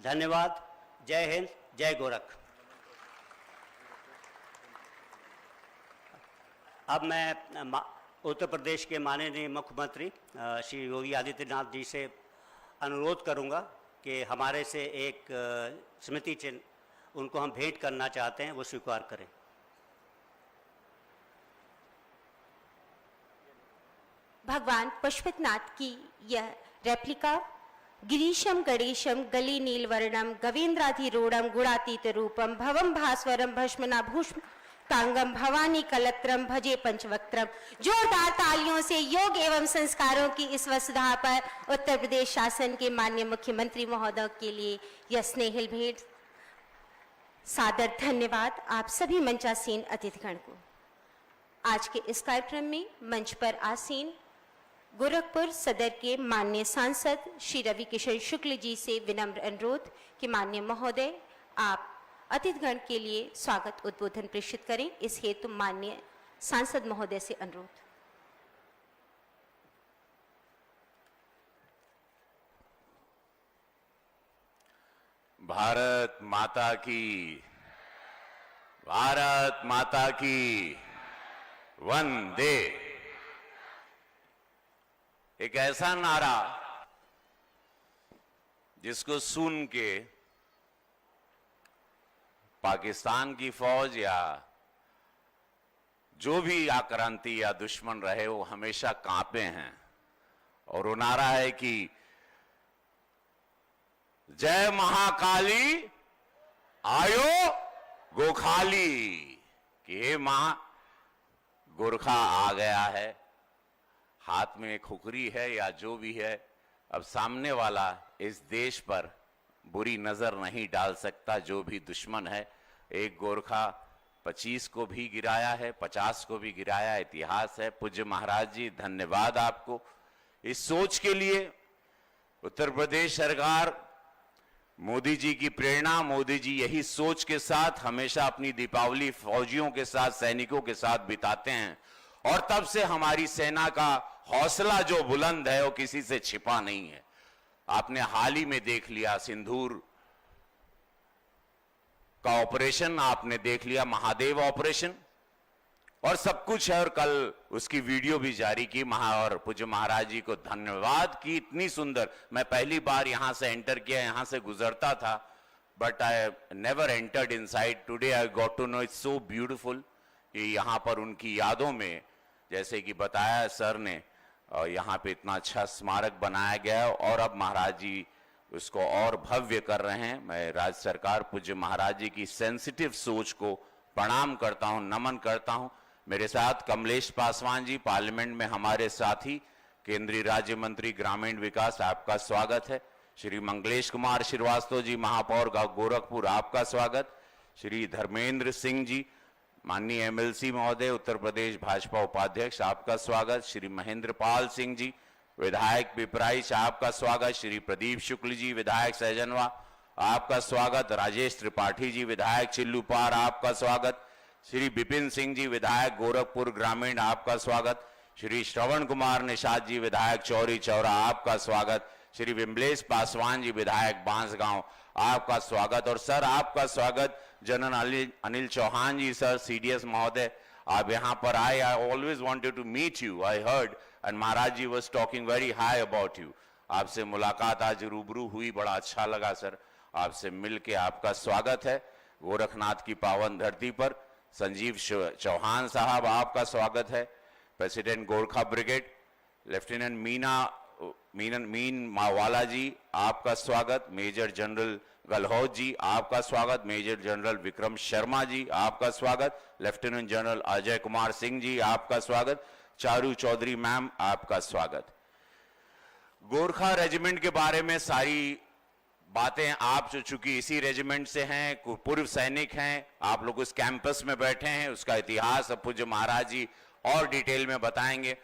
धन्यवाद। जय हिंद, जय गोरख। अब मैं उत्तर प्रदेश के माननीय मुख्यमंत्री श्री योगी आदित्यनाथ जी से अनुरोध करूंगा कि हमारे से एक स्मृति चिन्ह उनको हम भेंट करना चाहते हैं, वो स्वीकार करें। भगवान पशुपतिनाथ की यह रेप्लिका गिरीशम गणेशम गली नीलवर्णम गवेंद्राधिरूढ़म गुणातीत रूपम भवम भास्वरम भस्मना भूष्म कांगम भवानी कलत्रम भजे पंचवक्त्रम। जोरदार तालियों से योग एवं संस्कारों की इस वसुधा पर उत्तर प्रदेश शासन के माननीय मुख्यमंत्री महोदय के लिए यह स्नेहिल भेंट। सादर धन्यवाद आप सभी मंचासीन अतिथिगण को। आज के इस कार्यक्रम में मंच पर आसीन गोरखपुर सदर के माननीय सांसद श्री रवि किशन शुक्ल जी से विनम्र अनुरोध कि माननीय महोदय आप अतिथिगण के लिए स्वागत उद्बोधन प्रेषित करें। इस हेतु माननीय सांसद महोदय से अनुरोध। भारत माता की, भारत माता की वंदे। एक ऐसा नारा जिसको सुन के पाकिस्तान की फौज या जो भी आक्रांति या दुश्मन रहे वो हमेशा कांपे हैं। और वो नारा है कि जय महाकाली आयो गोखाली, कि हे मां गोरखा आ गया है। हाथ में खुखरी है या जो भी है, अब सामने वाला इस देश पर बुरी नजर नहीं डाल सकता। जो भी दुश्मन है, एक गोरखा 25 को भी गिराया है, 50 को भी गिराया, इतिहास है। पूज्य महाराज जी धन्यवाद आपको इस सोच के लिए। उत्तर प्रदेश सरकार मोदी जी की प्रेरणा, मोदी जी यही सोच के साथ हमेशा अपनी दीपावली फौजियों के साथ, सैनिकों के साथ बिताते हैं। और तब से हमारी सेना का हौसला जो बुलंद है वो किसी से छिपा नहीं है। आपने हाल ही में देख लिया सिंदूर का ऑपरेशन, आपने देख लिया महादेव ऑपरेशन, और सब कुछ है। और कल उसकी वीडियो भी जारी की। और पूज्य महाराज जी को धन्यवाद कि इतनी सुंदर, मैं पहली बार यहां से एंटर किया, यहां से गुजरता था, but I never entered inside. Today I got to know it's so beautiful कि यहां पर उनकी यादों में, जैसे कि बताया सर ने, यहाँ पे इतना अच्छा स्मारक बनाया गया है और अब महाराज जी उसको और भव्य कर रहे हैं। मैं राज्य सरकार, पूज्य महाराज जी की सेंसिटिव सोच को प्रणाम करता हूं, नमन करता हूं। मेरे साथ कमलेश पासवान जी, पार्लियामेंट में हमारे साथी, केंद्रीय राज्य मंत्री ग्रामीण विकास, आपका स्वागत है। श्री मंगलेश कुमार श्रीवास्तव जी, महापौर गोरखपुर, आपका स्वागत। श्री धर्मेंद्र सिंह जी, माननीय एमएलसी महोदय, उत्तर प्रदेश भाजपा उपाध्यक्ष, आपका स्वागत। श्री महेंद्र पाल सिंह जी, विधायक पिपराइच, आपका स्वागत। श्री प्रदीप शुक्ल जी, विधायक सहजनवा, आपका स्वागत। राजेश त्रिपाठी जी, विधायक चिल्लूपार, आपका स्वागत। श्री विपिन सिंह जी, विधायक गोरखपुर ग्रामीण, आपका स्वागत। श्री श्रवण कुमार निषाद जी, विधायक चौरी चौरा, आपका स्वागत। श्री विमलेश पासवान जी, विधायक बांसगांव, आपका स्वागत। और सर आपका स्वागत general Anil Chauhan ji, sir CDS महोदय, आप यहाँ पर आए। I always wanted to meet you, I heard and Maharaj ji was talking very high about you. आपसे मुलाकात आज रूबरू हुई, बड़ा अच्छा लगा सर आपसे मिलके। आपका स्वागत है गोरखनाथ की पावन धरती पर। संजीव चौहान साहब, आपका स्वागत है। प्रेसिडेंट गोरखा ब्रिगेड लेफ्टिनेंट मीन मावाला जी, आपका स्वागत। मेजर जनरल गलहौद जी, आपका स्वागत। मेजर जनरल विक्रम शर्मा जी, आपका स्वागत। लेफ्टिनेंट जनरल अजय कुमार सिंह जी, आपका स्वागत। चारू चौधरी मैम, आपका स्वागत। गोरखा रेजिमेंट के बारे में सारी बातें आप जो चूंकि इसी रेजिमेंट से हैं, पूर्व सैनिक हैं, आप लोग उस कैंपस में बैठे हैं, उसका इतिहास अब पूज्य महाराज जी और डिटेल में बताएंगे।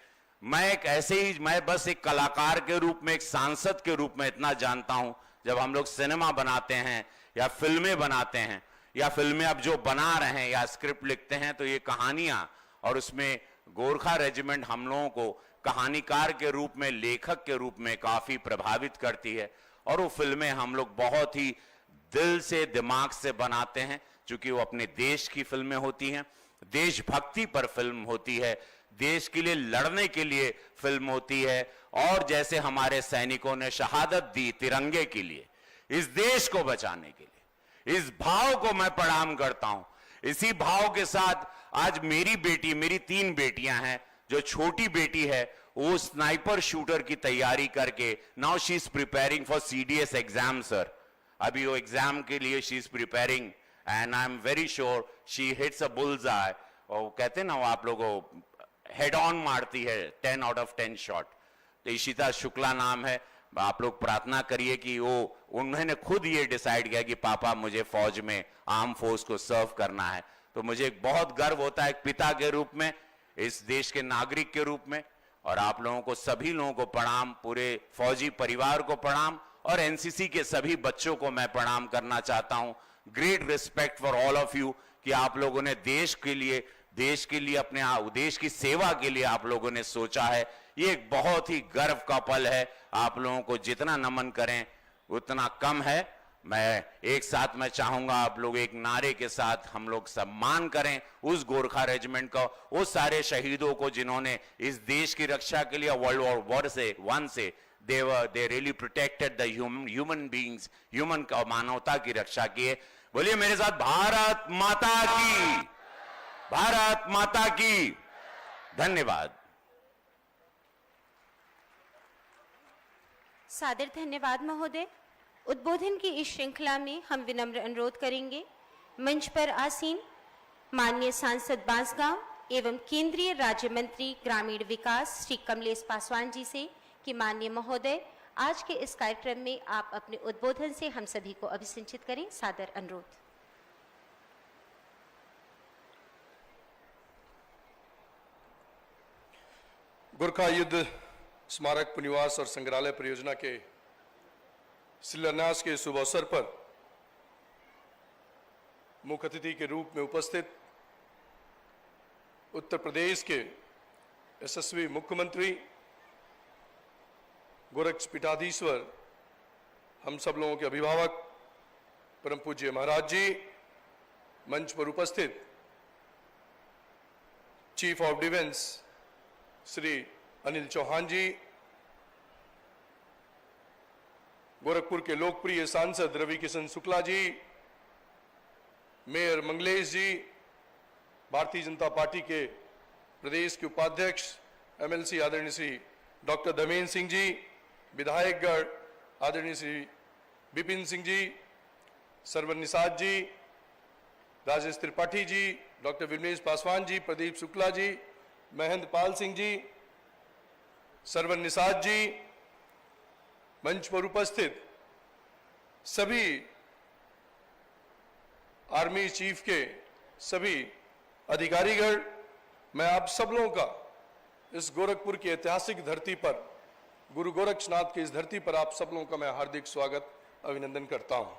मैं बस एक कलाकार के रूप में, एक सांसद के रूप में इतना जानता हूं, जब हम लोग सिनेमा बनाते हैं या फिल्में बनाते हैं, या फिल्में अब जो बना रहे हैं या स्क्रिप्ट लिखते हैं, तो ये कहानियां, और उसमें गोरखा रेजिमेंट हम लोगों को कहानीकार के रूप में, लेखक के रूप में काफी प्रभावित करती है। और वो फिल्में हम लोग बहुत ही दिल से, दिमाग से बनाते हैं, क्योंकि वो अपने देश की फिल्में होती हैं, देशभक्ति पर फिल्म होती है, देश के लिए लड़ने के लिए फिल्म होती है। और जैसे हमारे सैनिकों ने शहादत दी तिरंगे के लिए, इस देश को बचाने के लिए, इस भाव को मैं प्रणाम करता हूं। इसी भाव के साथ आज मेरी बेटी, मेरी 3 बेटियां हैं, जो छोटी बेटी है वो स्नाइपर शूटर की तैयारी करके, now she is preparing for CDS exam sir. अभी वो एग्जाम के लिए she is preparing and I am very sure she hits a bulls आई। और कहते हैं ना, वो आप लोगों हेड ऑन मारती है, 10 आउट ऑफ 10 शॉट। तो इशिता शुक्ला नाम है। आप लोग प्रार्थना करिए कि उन्होंने खुद ये डिसाइड किया कि पापा मुझे फौज में, आर्म फोर्स को सर्व करना है। तो मुझे बहुत गर्व होता है एक पिता के रूप में, इस देश के नागरिक के रूप में। और आप लोगों को, सभी लोगों को प्रणाम, पूरे फौजी परिवार को प्रणाम, और एनसीसी के सभी बच्चों को मैं प्रणाम करना चाहता हूं। Great respect for all of you कि आप लोगों ने देश के लिए अपने देश की सेवा के लिए आप लोगों ने सोचा है। ये एक बहुत ही गर्व का पल है। आप लोगों को जितना नमन करें उतना कम है। मैं एक साथ मैं चाहूंगा आप लोग एक नारे के साथ हम लोग सम्मान करें उस गोरखा रेजिमेंट का, वो सारे शहीदों को जिन्होंने इस देश की रक्षा के लिए वर्ल्ड वॉर वन से they really protected the human beings, human का, मानवता की रक्षा की है। बोलिए मेरे साथ, भारत माता की, भारत माता की। धन्यवाद। सादर धन्यवाद महोदय। उद्बोधन की इस श्रृंखला में हम विनम्र अनुरोध करेंगे मंच पर आसीन माननीय सांसद बांसगांव एवं केंद्रीय राज्य मंत्री ग्रामीण विकास श्री कमलेश पासवान जी से कि माननीय महोदय आज के इस कार्यक्रम में आप अपने उद्बोधन से हम सभी को अभिसिंचित करें। सादर अनुरोध। गोरखा युद्ध स्मारक पुनिवास और संग्रहालय परियोजना के शिलान्यास के शुभ अवसर पर मुख्य अतिथि के रूप में उपस्थित उत्तर प्रदेश के यशस्वी मुख्यमंत्री गोरक्ष पीठाधीश्वर, हम सब लोगों के अभिभावक परम पूज्य महाराज जी, मंच पर उपस्थित chief of defence Shri Anil Chauhan ji, Gorakhpur के लोकप्रिय सांसद रवि किशन शुक्ला जी, मेयर मंगलेश जी, भारतीय जनता पार्टी के प्रदेश के उपाध्यक्ष एमएलसी आदरणीय श्री डॉक्टर धर्मेंद्र सिंह जी, विधायकगण आदरणीय श्री विपिन सिंह जी, सरवन निषाद जी, राजेश त्रिपाठी जी, डॉक्टर विमलेश पासवान जी, प्रदीप शुक्ला जी, महेंद्र पाल सिंह जी, सरवन निषाद जी, मंच पर उपस्थित सभी आर्मी चीफ के सभी अधिकारीगण, मैं आप सब लोगों का इस गोरखपुर की ऐतिहासिक धरती पर, गुरु गोरक्षनाथ की इस धरती पर आप सब लोगों का मैं हार्दिक स्वागत अभिनंदन करता हूं।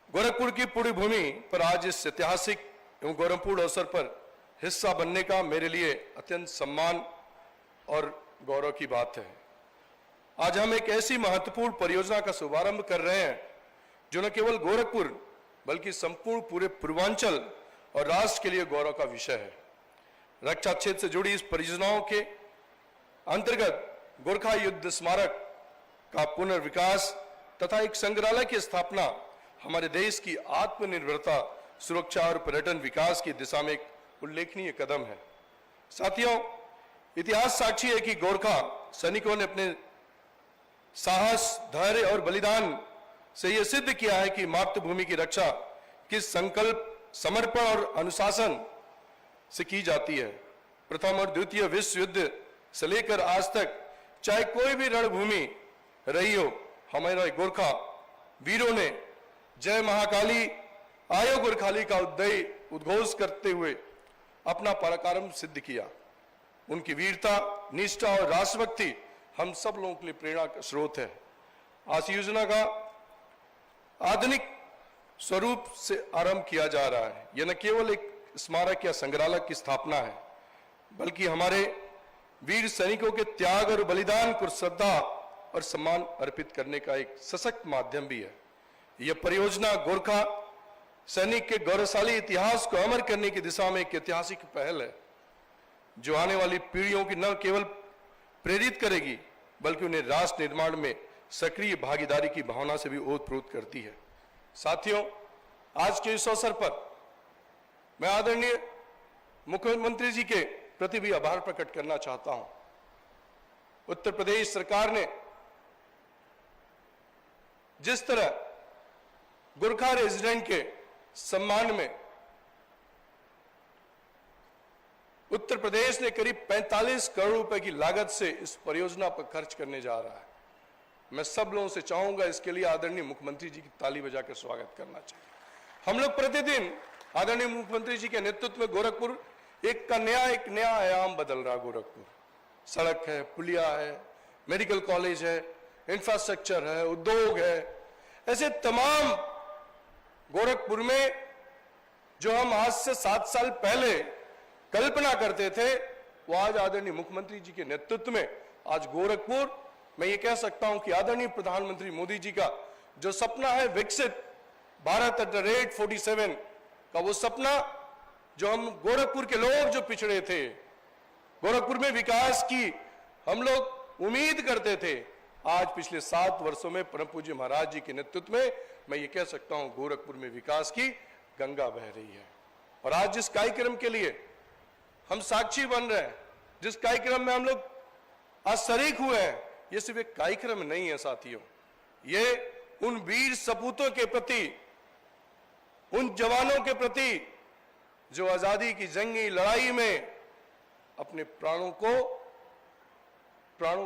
गोरखपुर की पूरी भूमि पर आज इस ऐतिहासिक एवं गौरवपूर्ण अवसर पर हिस्सा बनने का मेरे लिए अत्यंत सम्मान और गौरव की बात है। आज हम एक ऐसी महत्वपूर्ण परियोजना का शुभारंभ कर रहे हैं जो न केवल गोरखपुर बल्कि संपूर्ण पूरे पूर्वांचल और राष्ट्र के लिए गौरव का विषय है। रक्षा क्षेत्र से जुड़ी इस परियोजनाओं के अंतर्गत गोरखा युद्ध स्मारक का पुनर्विकास तथा एक संग्रहालय की स्थापना हमारे देश की आत्मनिर्भरता, सुरक्षा और पर्यटन विकास की दिशा में एक उल्लेखनीय कदम है। साथियों, इतिहास साक्षी है कि गोरखा सैनिकों ने अपने साहस, धैर्य और बलिदान से यह सिद्ध किया है कि मातृभूमि की रक्षा किस संकल्प, समर्पण और अनुशासन से की जाती है। प्रथम और द्वितीय विश्व युद्ध से लेकर आज तक चाहे कोई भी रणभूमि रही हो, हमारे गोरखा वीरों ने जय महाकाली, आयो गोरखाली का उद्घोष करते हुए अपना पराक्रम सिद्ध किया। उनकी वीरता, निष्ठा और राष्ट्रभक्ति हम सब लोगों के लिए प्रेरणा का स्रोत है। आज योजना का आधुनिक स्वरूप से आरंभ किया जा रहा है। यह न केवल एक स्मारक या संग्रहालय की स्थापना है, बल्कि हमारे वीर सैनिकों के त्याग और बलिदान को श्रद्धा और सम्मान अर्पित करने का एक सशक्त माध्यम भी है। यह परियोजना गोरखा सैनिक के गौरवशाली इतिहास को अमर करने की दिशा में एक ऐतिहासिक पहल है, जो आने वाली पीढ़ियों की न केवल प्रेरित करेगी बल्कि उन्हें राष्ट्र निर्माण में सक्रिय भागीदारी की भावना से भी ओतप्रोत करती है। साथियों, आज के इस अवसर पर मैं आदरणीय मुख्यमंत्री जी के प्रति भी आभार प्रकट करना चाहता हूं। उत्तर प्रदेश सरकार ने जिस तरह गोरखा रेजिडेंट के सम्मान में उत्तर प्रदेश ने करीब 45 करोड़ रुपए की लागत से इस परियोजना पर खर्च करने जा रहा है, मैं सब लोगों से चाहूंगा इसके लिए आदरणीय मुख्यमंत्री जी की ताली बजाकर स्वागत करना चाहिए। हम लोग प्रतिदिन आदरणीय मुख्यमंत्री जी के नेतृत्व में गोरखपुर एक नया आयाम बदल रहा। गोरखपुर सड़क है, पुलिया है, मेडिकल कॉलेज है, इंफ्रास्ट्रक्चर है, उद्योग है, ऐसे तमाम गोरखपुर में जो हम आज से 7 साल पहले कल्पना करते थे, वो आज आदरणीय मुख्यमंत्री जी के नेतृत्व में आज गोरखपुर, मैं ये कह सकता हूं कि आदरणीय प्रधानमंत्री मोदी जी का जो सपना है विकसित भारत एट द रेट 47 का, वो सपना जो हम गोरखपुर के लोग जो पिछड़े थे, गोरखपुर में विकास की हम लोग उम्मीद करते थे, आज पिछले 7 वर्षों में परम पूज्य महाराज जी के नेतृत्व में मैं ये कह सकता हूं गोरखपुर में विकास की गंगा बह रही है। और आज जिस कार्यक्रम के लिए हम साक्षी बन रहे हैं, जिस कार्यक्रम में हम लोग आज शरीक हुए हैं, ये सिर्फ एक कार्यक्रम नहीं है साथियों, ये उन वीर सपूतों के प्रति, उन जवानों के प्रति जो आजादी की जंगी लड़ाई में अपने प्राणों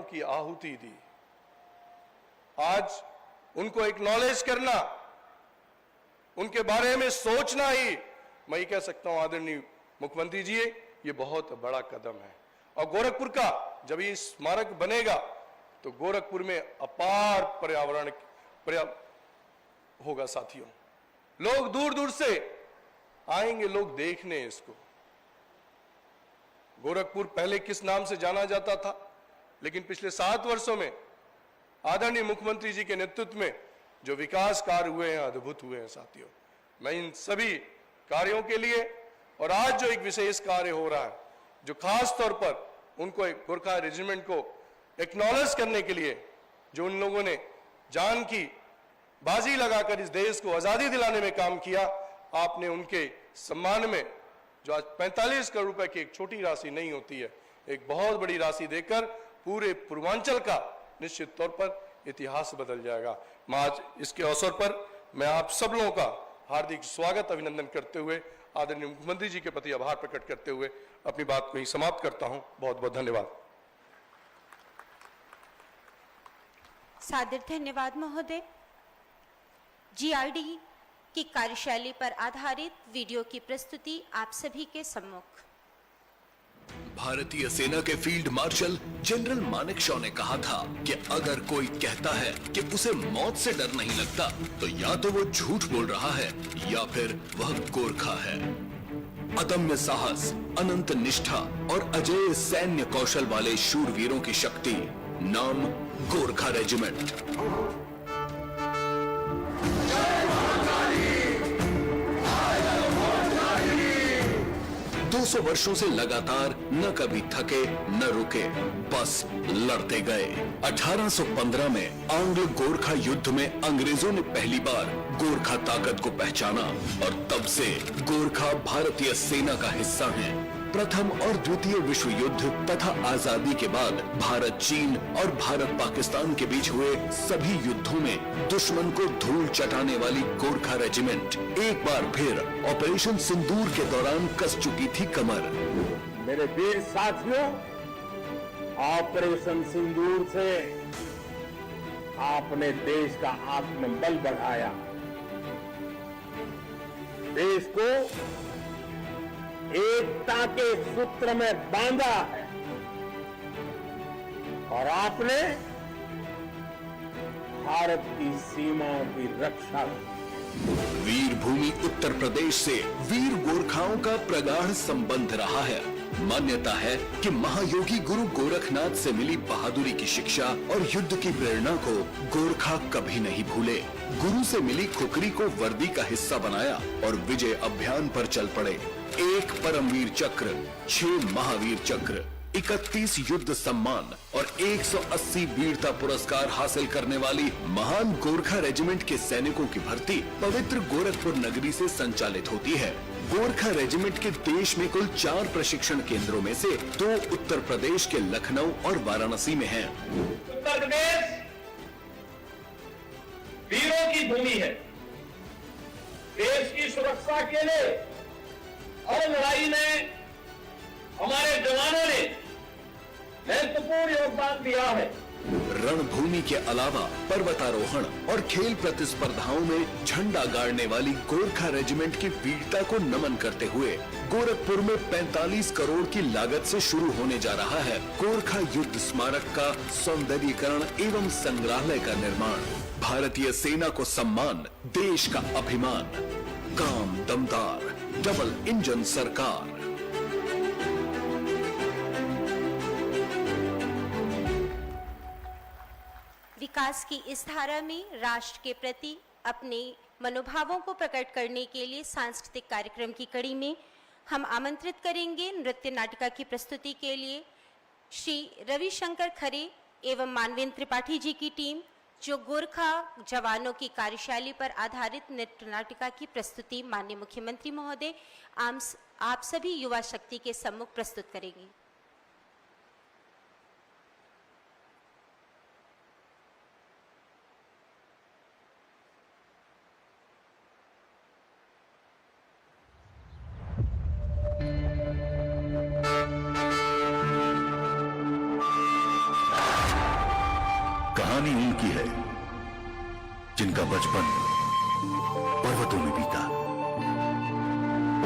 की आहुति दी, आज उनको एक्नॉलेज करना, उनके बारे में सोचना ही, मैं ये कह सकता हूं आदरणीय मुख्यमंत्री जी, ये बहुत बड़ा कदम है। और गोरखपुर का जब ये स्मारक बनेगा तो गोरखपुर में अपार पर्यावरण होगा साथियों। लोग दूर दूर से आएंगे लोग देखने इसको। गोरखपुर पहले किस नाम से जाना जाता था, लेकिन पिछले 7 वर्षों में आदरणीय मुख्यमंत्री जी के नेतृत्व में जो विकास कार्य हुए हैं अद्भुत हुए हैं साथियों। मैं इन सभी कार्यों के लिए और आज जो एक विशेष कार्य हो रहा है, जो खास तौर पर उनको एक गोरखा रेजिमेंट को एक्नॉलेज करने के लिए जो उन लोगों ने जान की बाजी लगाकर इस देश को आजादी दिलाने में काम किया, आपने उनके सम्मान में जो आज 45 करोड़ रुपए की एक छोटी राशि नहीं होती है, एक बहुत बड़ी राशि देकर पूरे पूर्वांचल का निश्चित तौर पर इतिहास बदल जाएगा। मैं आज इसके अवसर पर मैं आप सब लोगों का हार्दिक स्वागत अभिनंदन करते हुए आदरणीय मुख्यमंत्री जी के प्रति आभार प्रकट करते हुए अपनी बात को ही समाप्त करता हूं। बहुत बहुत धन्यवाद। सादर धन्यवाद महोदय। जीआरडी की कार्यशैली पर आधारित वीडियो की प्रस्तुति आप सभी के सम्मुख। भारतीय सेना के फील्ड मार्शल जनरल मानेकशॉ ने कहा था कि अगर कोई कहता है कि उसे मौत से डर नहीं लगता, तो या तो वो झूठ बोल रहा है या फिर वह गोरखा है। अदम्य साहस, अनंत निष्ठा और अजेय सैन्य कौशल वाले शूरवीरों की शक्ति, नाम गोरखा रेजिमेंट। 200 वर्षों से लगातार न कभी थके न रुके, बस लड़ते गए। 1815 में आंग्ल गोरखा युद्ध में अंग्रेजों ने पहली बार गोरखा ताकत को पहचाना और तब से गोरखा भारतीय सेना का हिस्सा हैं। प्रथम और द्वितीय विश्व युद्ध तथा आजादी के बाद भारत चीन और भारत पाकिस्तान के बीच हुए सभी युद्धों में दुश्मन को धूल चटाने वाली गोरखा रेजिमेंट एक बार फिर ऑपरेशन सिंदूर के दौरान कस चुकी थी कमर। मेरे वीर साथियों, ऑपरेशन सिंदूर से आपने देश का आत्मबल बढ़ाया, देश को एकता के सूत्र में बांधा है और आपने भारत की सीमाओं की रक्षा की। वीर भूमि उत्तर प्रदेश से वीर गोरखाओं का प्रगाढ़ संबंध रहा है। मान्यता है कि महायोगी गुरु गोरखनाथ से मिली बहादुरी की शिक्षा और युद्ध की प्रेरणा को गोरखा कभी नहीं भूले। गुरु से मिली खुकरी को वर्दी का हिस्सा बनाया और विजय अभियान पर चल पड़े। 1 परमवीर चक्र, 6 महावीर चक्र, 31 युद्ध सम्मान और 180 वीरता पुरस्कार हासिल करने वाली महान गोरखा रेजिमेंट के सैनिकों की भर्ती पवित्र गोरखपुर नगरी से संचालित होती है। गोरखा रेजिमेंट के देश में कुल 4 प्रशिक्षण केंद्रों में से 2 उत्तर प्रदेश के लखनऊ और वाराणसी में हैं। उत्तर प्रदेश वीरों की भूमि है। देश की सुरक्षा के लिए और लड़ाई में हमारे जवानों ने महत्वपूर्ण योगदान दिया है। रणभूमि के अलावा पर्वतारोहण और खेल प्रतिस्पर्धाओं में झंडा गाड़ने वाली गोरखा रेजिमेंट की वीरता को नमन करते हुए गोरखपुर में 45 करोड़ की लागत से शुरू होने जा रहा है गोरखा युद्ध स्मारक का सौंदर्यीकरण एवं संग्रहालय का निर्माण। भारतीय सेना को सम्मान, देश का अभिमान, काम दमदार, डबल इंजन सरकार। विकास की इस धारा में राष्ट्र के प्रति अपने मनोभावों को प्रकट करने के लिए सांस्कृतिक कार्यक्रम की कड़ी में हम आमंत्रित करेंगे नृत्य नाटिका की प्रस्तुति के लिए श्री रविशंकर खरे एवं मानवेंद्र त्रिपाठी जी की टीम, जो गोरखा जवानों की कार्यशैली पर आधारित नृत्य नाटिका की प्रस्तुति माननीय मुख्यमंत्री महोदय आप सभी युवा शक्ति के सम्मुख प्रस्तुत करेंगे। कहानी उनकी है जिनका बचपन पर्वतों में बीता।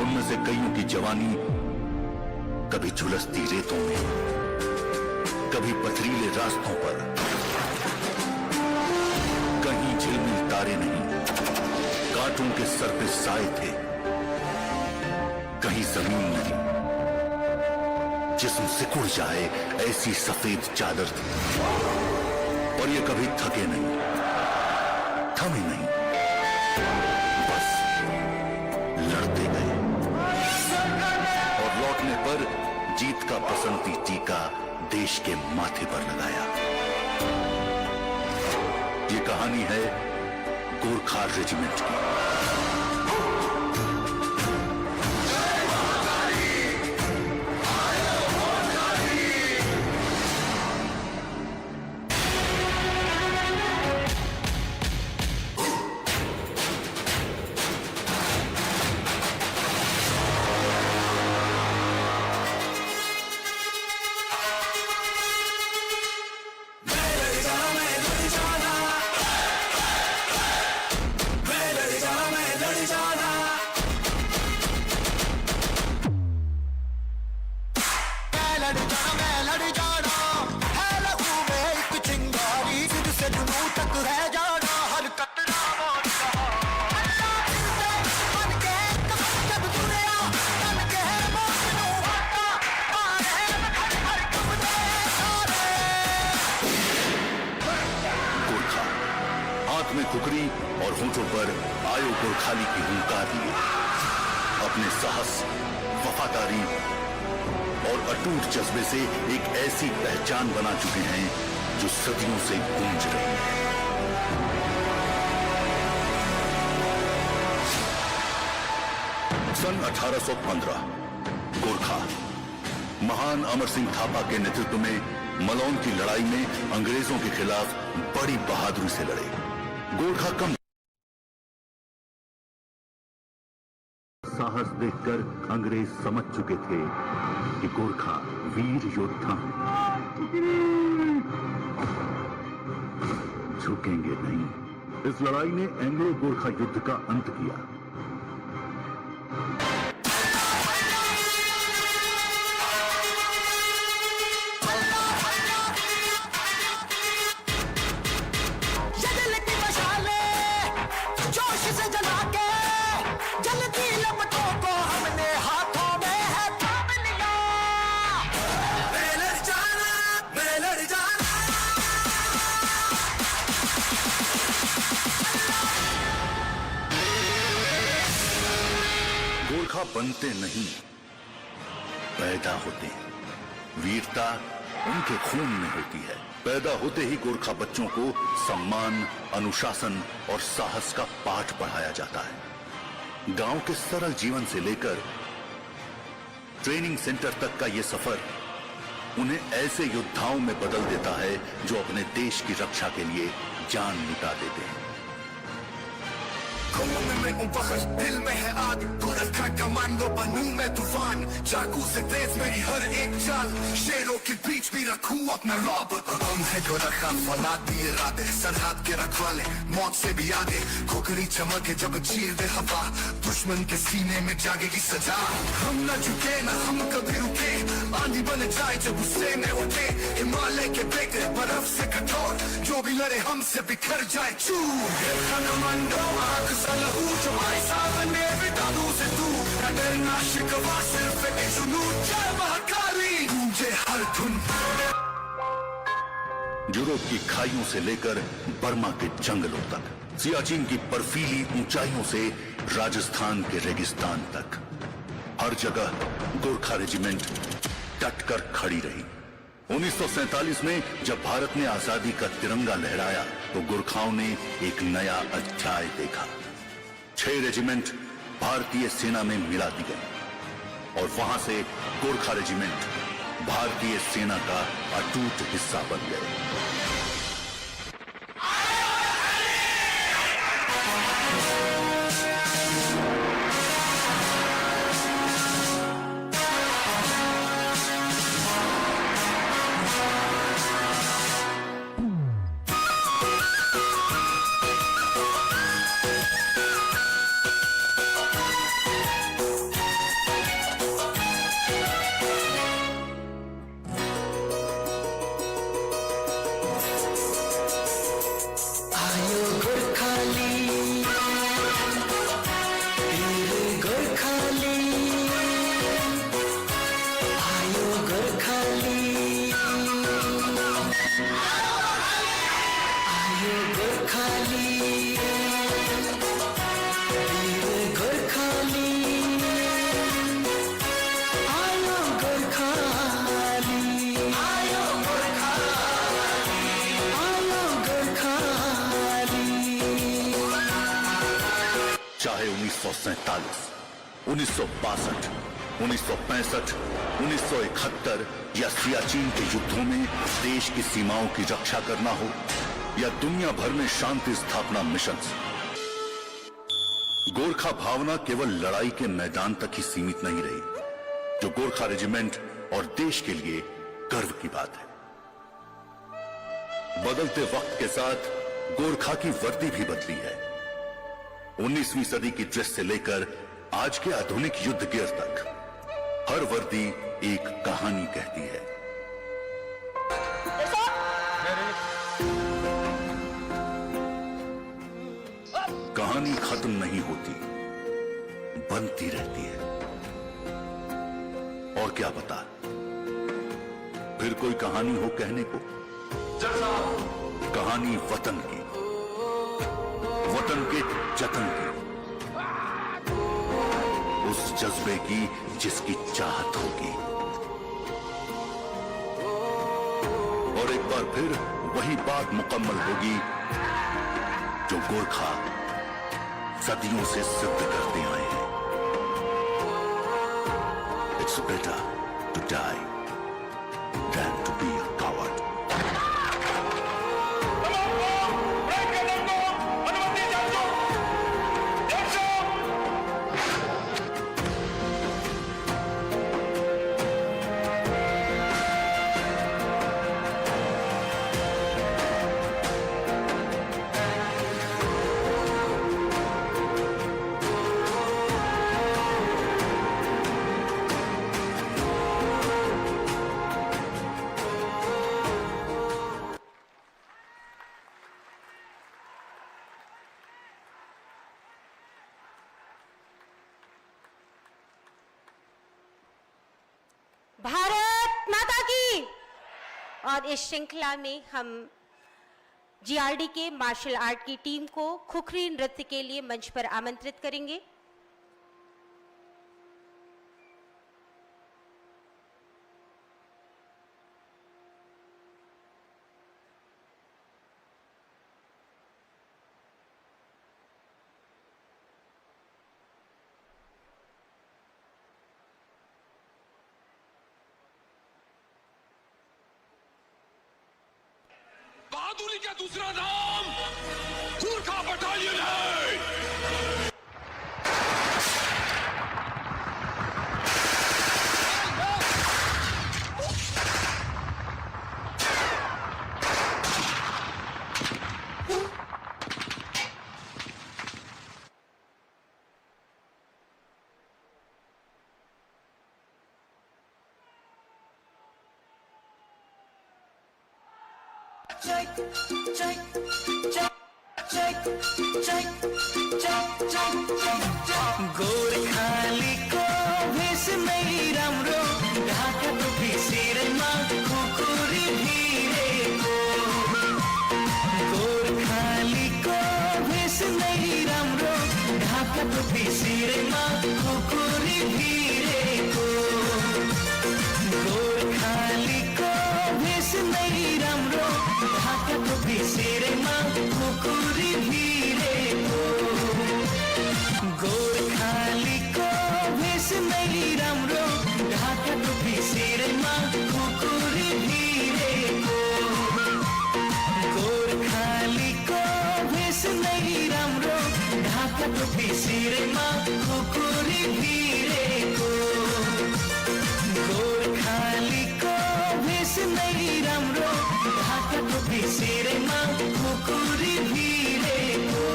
उनमें से कईयों की जवानी कभी झुलसती रेतों में, कभी पथरीले रास्तों पर, तारे नहीं, कांटों के सर पे साए थे, कहीं जमीन नहीं, जिस्म सिकुड़ जाए ऐसी सफेद चादर थी। पर ये कभी थके नहीं, थमे नहीं, बस लड़ते गए और लौटने पर जीत का बसंती टीका देश के माथे पर लगाया। ये कहानी है गोरखा रेजिमेंट की। में खुकरी और होठों पर आयो गोरखाली की हुंकार लिए अपने साहस, वफादारी और अटूट जज्बे से एक ऐसी पहचान बना चुके हैं जो सदियों से गूंज रही है। सन 1815 गोरखा महान अमर सिंह थापा के नेतृत्व में मलौन की लड़ाई में अंग्रेजों के खिलाफ बड़ी बहादुरी से लड़े। गोरखा कम साहस देखकर अंग्रेज समझ चुके थे कि गोरखा वीर योद्धा झुकेंगे नहीं। इस लड़ाई ने एंग्लो गोरखा युद्ध का अंत किया। गोरखा बनते नहीं, पैदा होते हैं। वीरता उनके खून में होती है। पैदा होते ही गोरखा बच्चों को सम्मान, अनुशासन और साहस का पाठ पढ़ाया जाता है। गांव के सरल जीवन से लेकर ट्रेनिंग सेंटर तक का यह सफर उन्हें ऐसे योद्धाओं में बदल देता है जो अपने देश की रक्षा के लिए जान लुटा देते हैं। में दिल में है आग, गोरखा कमांडो बनूं मैं तूफान, चाकू से तेज मेरी हर एक चाल, शेरों के बीच भी रखूं अपना रौब। हम है गोरखा, फौलादी इरादे, सरहद के रखवाले, मौत से भी आगे। खोखरी चमके जब चीर दे हवा, दुश्मन के सीने में जागेगी सजा। हम न झुके न हम कभी रुके, आंधी बन जाए जब गुस्से में उठे। हिमालय के बेटे बर्फ से कठोर, जो भी लड़े हमसे बिखर जाए चूर। कमांडो आग सलहू जो भाई साहब ने बिता दूं से तू, डरना शिकवा सिर्फ एक जुनून। जय महाकाली गूंजे हर धुन। यूरोप की खाइयों से लेकर बर्मा के जंगलों तक, सियाचिन की बर्फीली ऊंचाइयों से राजस्थान के रेगिस्तान तक, हर जगह गोरखा रेजिमेंट डटकर खड़ी रही। 1947 में जब भारत ने आजादी का तिरंगा लहराया तो गोरखाओं ने एक नया अध्याय देखा। 6 रेजिमेंट भारतीय सेना में मिला दी गई और वहां से गोरखा रेजिमेंट भारतीय सेना का अटूट हिस्सा बन गए। 1947, 1962, 1965, 1971 या सियाचिन के युद्धों में देश की सीमाओं की रक्षा करना हो या दुनिया भर में शांति स्थापना मिशन, गोरखा भावना केवल लड़ाई के मैदान तक ही सीमित नहीं रही, जो गोरखा रेजिमेंट और देश के लिए गर्व की बात है। बदलते वक्त के साथ गोरखा की वर्दी भी बदली है। 19वीं सदी की ड्रेस से लेकर आज के आधुनिक युद्ध गियर तक हर वर्दी एक कहानी कहती है। कहानी खत्म नहीं होती, बनती रहती है। और क्या पता फिर कोई कहानी हो कहने को। कहानी वतन की, वतन के जतन की, उस जज्बे की जिसकी चाहत होगी। और एक बार फिर वही बात मुकम्मल होगी जो गोरखा सदियों से सिद्ध करते आए हैं। It's better to die than to be a coward. Bharat माता की। और इस श्रृंखला में हम जीआरडी के मार्शल आर्ट की टीम को खुखरी नृत्य के लिए मंच पर आमंत्रित करेंगे। बहादुरी का दूसरा नाम गोरखा बटालियन है। गोरखाली को भेष नहीं राम्रो, ढाका टोपी सिरमा खुकुरी भिरे को। गोरखाली को भेष नहीं राम्रो, ढाका टोपी सिरमा खुकुरी भिरे को। गोरखाली को भेष नहीं राम्रो, ढाका टोपी सिरमा खुकुरी भिरे को। गोरखाली को भेष नहीं राम्रो, ढाका टोपी सिरमा खुकुरी भिरे को। गोरखाली को भेष नहीं राम्रो, ढाका टोपी सिरमा खुकुरी भिरे को। गोरखाली को भेष नहीं राम्रो, ढाका टोपी सिरमा खुकुरी भिरे को।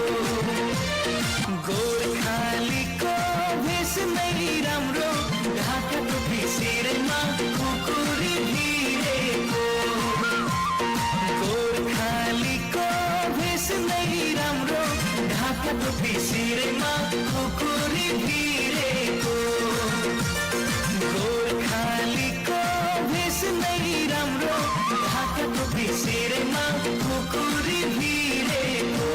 गोरखाली को भेष नहीं राम्रो, ढाका टोपी सिरमा खुकुरी भिरे को। गोरखाली को भेष नहीं राम्रो, ढाका टोपी सिरमा खुकुरी भिरे को। गोरखाली को भेष नहीं राम्रो, ढाका टोपी सिरमा खुकुरी भिरे को।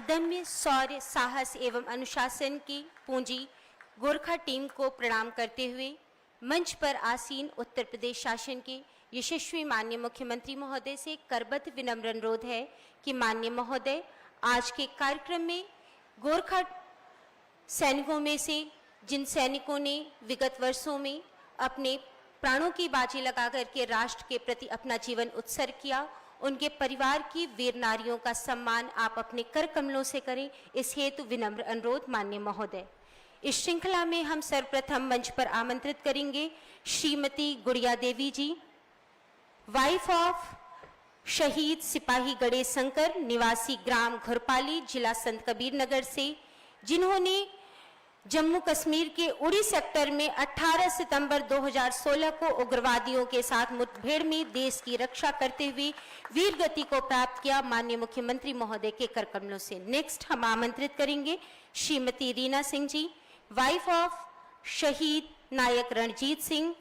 अदम्य शौर्य, साहस एवं अनुशासन की पूंजी गोरखा टीम को प्रणाम करते हुए मंच पर आसीन उत्तर प्रदेश शासन के यशस्वी माननीय मुख्यमंत्री महोदय से करबद्ध विनम्र अनुरोध है कि माननीय महोदय आज के कार्यक्रम में गोरखा सैनिकों में से जिन सैनिकों ने विगत वर्षों में अपने प्राणों की बाजी लगा करके राष्ट्र के प्रति अपना जीवन उत्सर्ग किया, उनके परिवार की वीर नारियों का सम्मान आप अपने कर कमलों से करें, इस हेतु विनम्र अनुरोध माननीय महोदय। इस श्रृंखला में हम सर्वप्रथम मंच पर आमंत्रित करेंगे श्रीमती गुड़िया देवी जी, वाइफ ऑफ शहीद सिपाही गणेश शंकर, निवासी ग्राम घुरपाली, जिला संत कबीर नगर से, जिन्होंने जम्मू कश्मीर के उड़ी सेक्टर में 18 सितंबर 2016 को उग्रवादियों के साथ मुठभेड़ में देश की रक्षा करते हुए वीर गति को प्राप्त किया, माननीय मुख्यमंत्री महोदय के कर कमलों से। नेक्स्ट हम आमंत्रित करेंगे श्रीमती रीना सिंह जी, वाइफ ऑफ शहीद नायक रणजीत सिंह,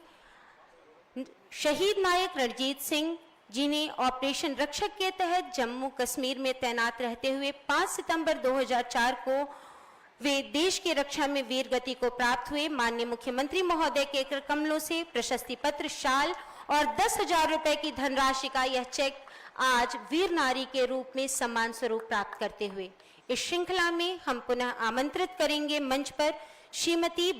शहीद नायक रणजीत सिंह जिन्हें ऑपरेशन रक्षक के तहत जम्मू कश्मीर में तैनात रहते हुए 5 सितंबर 2004 को वे देश की रक्षा में वीर गति को प्राप्त हुए, माननीय मुख्यमंत्री महोदय के कर कमलों से प्रशस्ति पत्र, शाल और 10,000 रुपए की धनराशि का यह चेक आज वीर नारी के रूप में सम्मान स्वरूप प्राप्त करते हुए इस श्रृंखला में हम पुनः आमंत्रित करेंगे मंच पर श्रीमती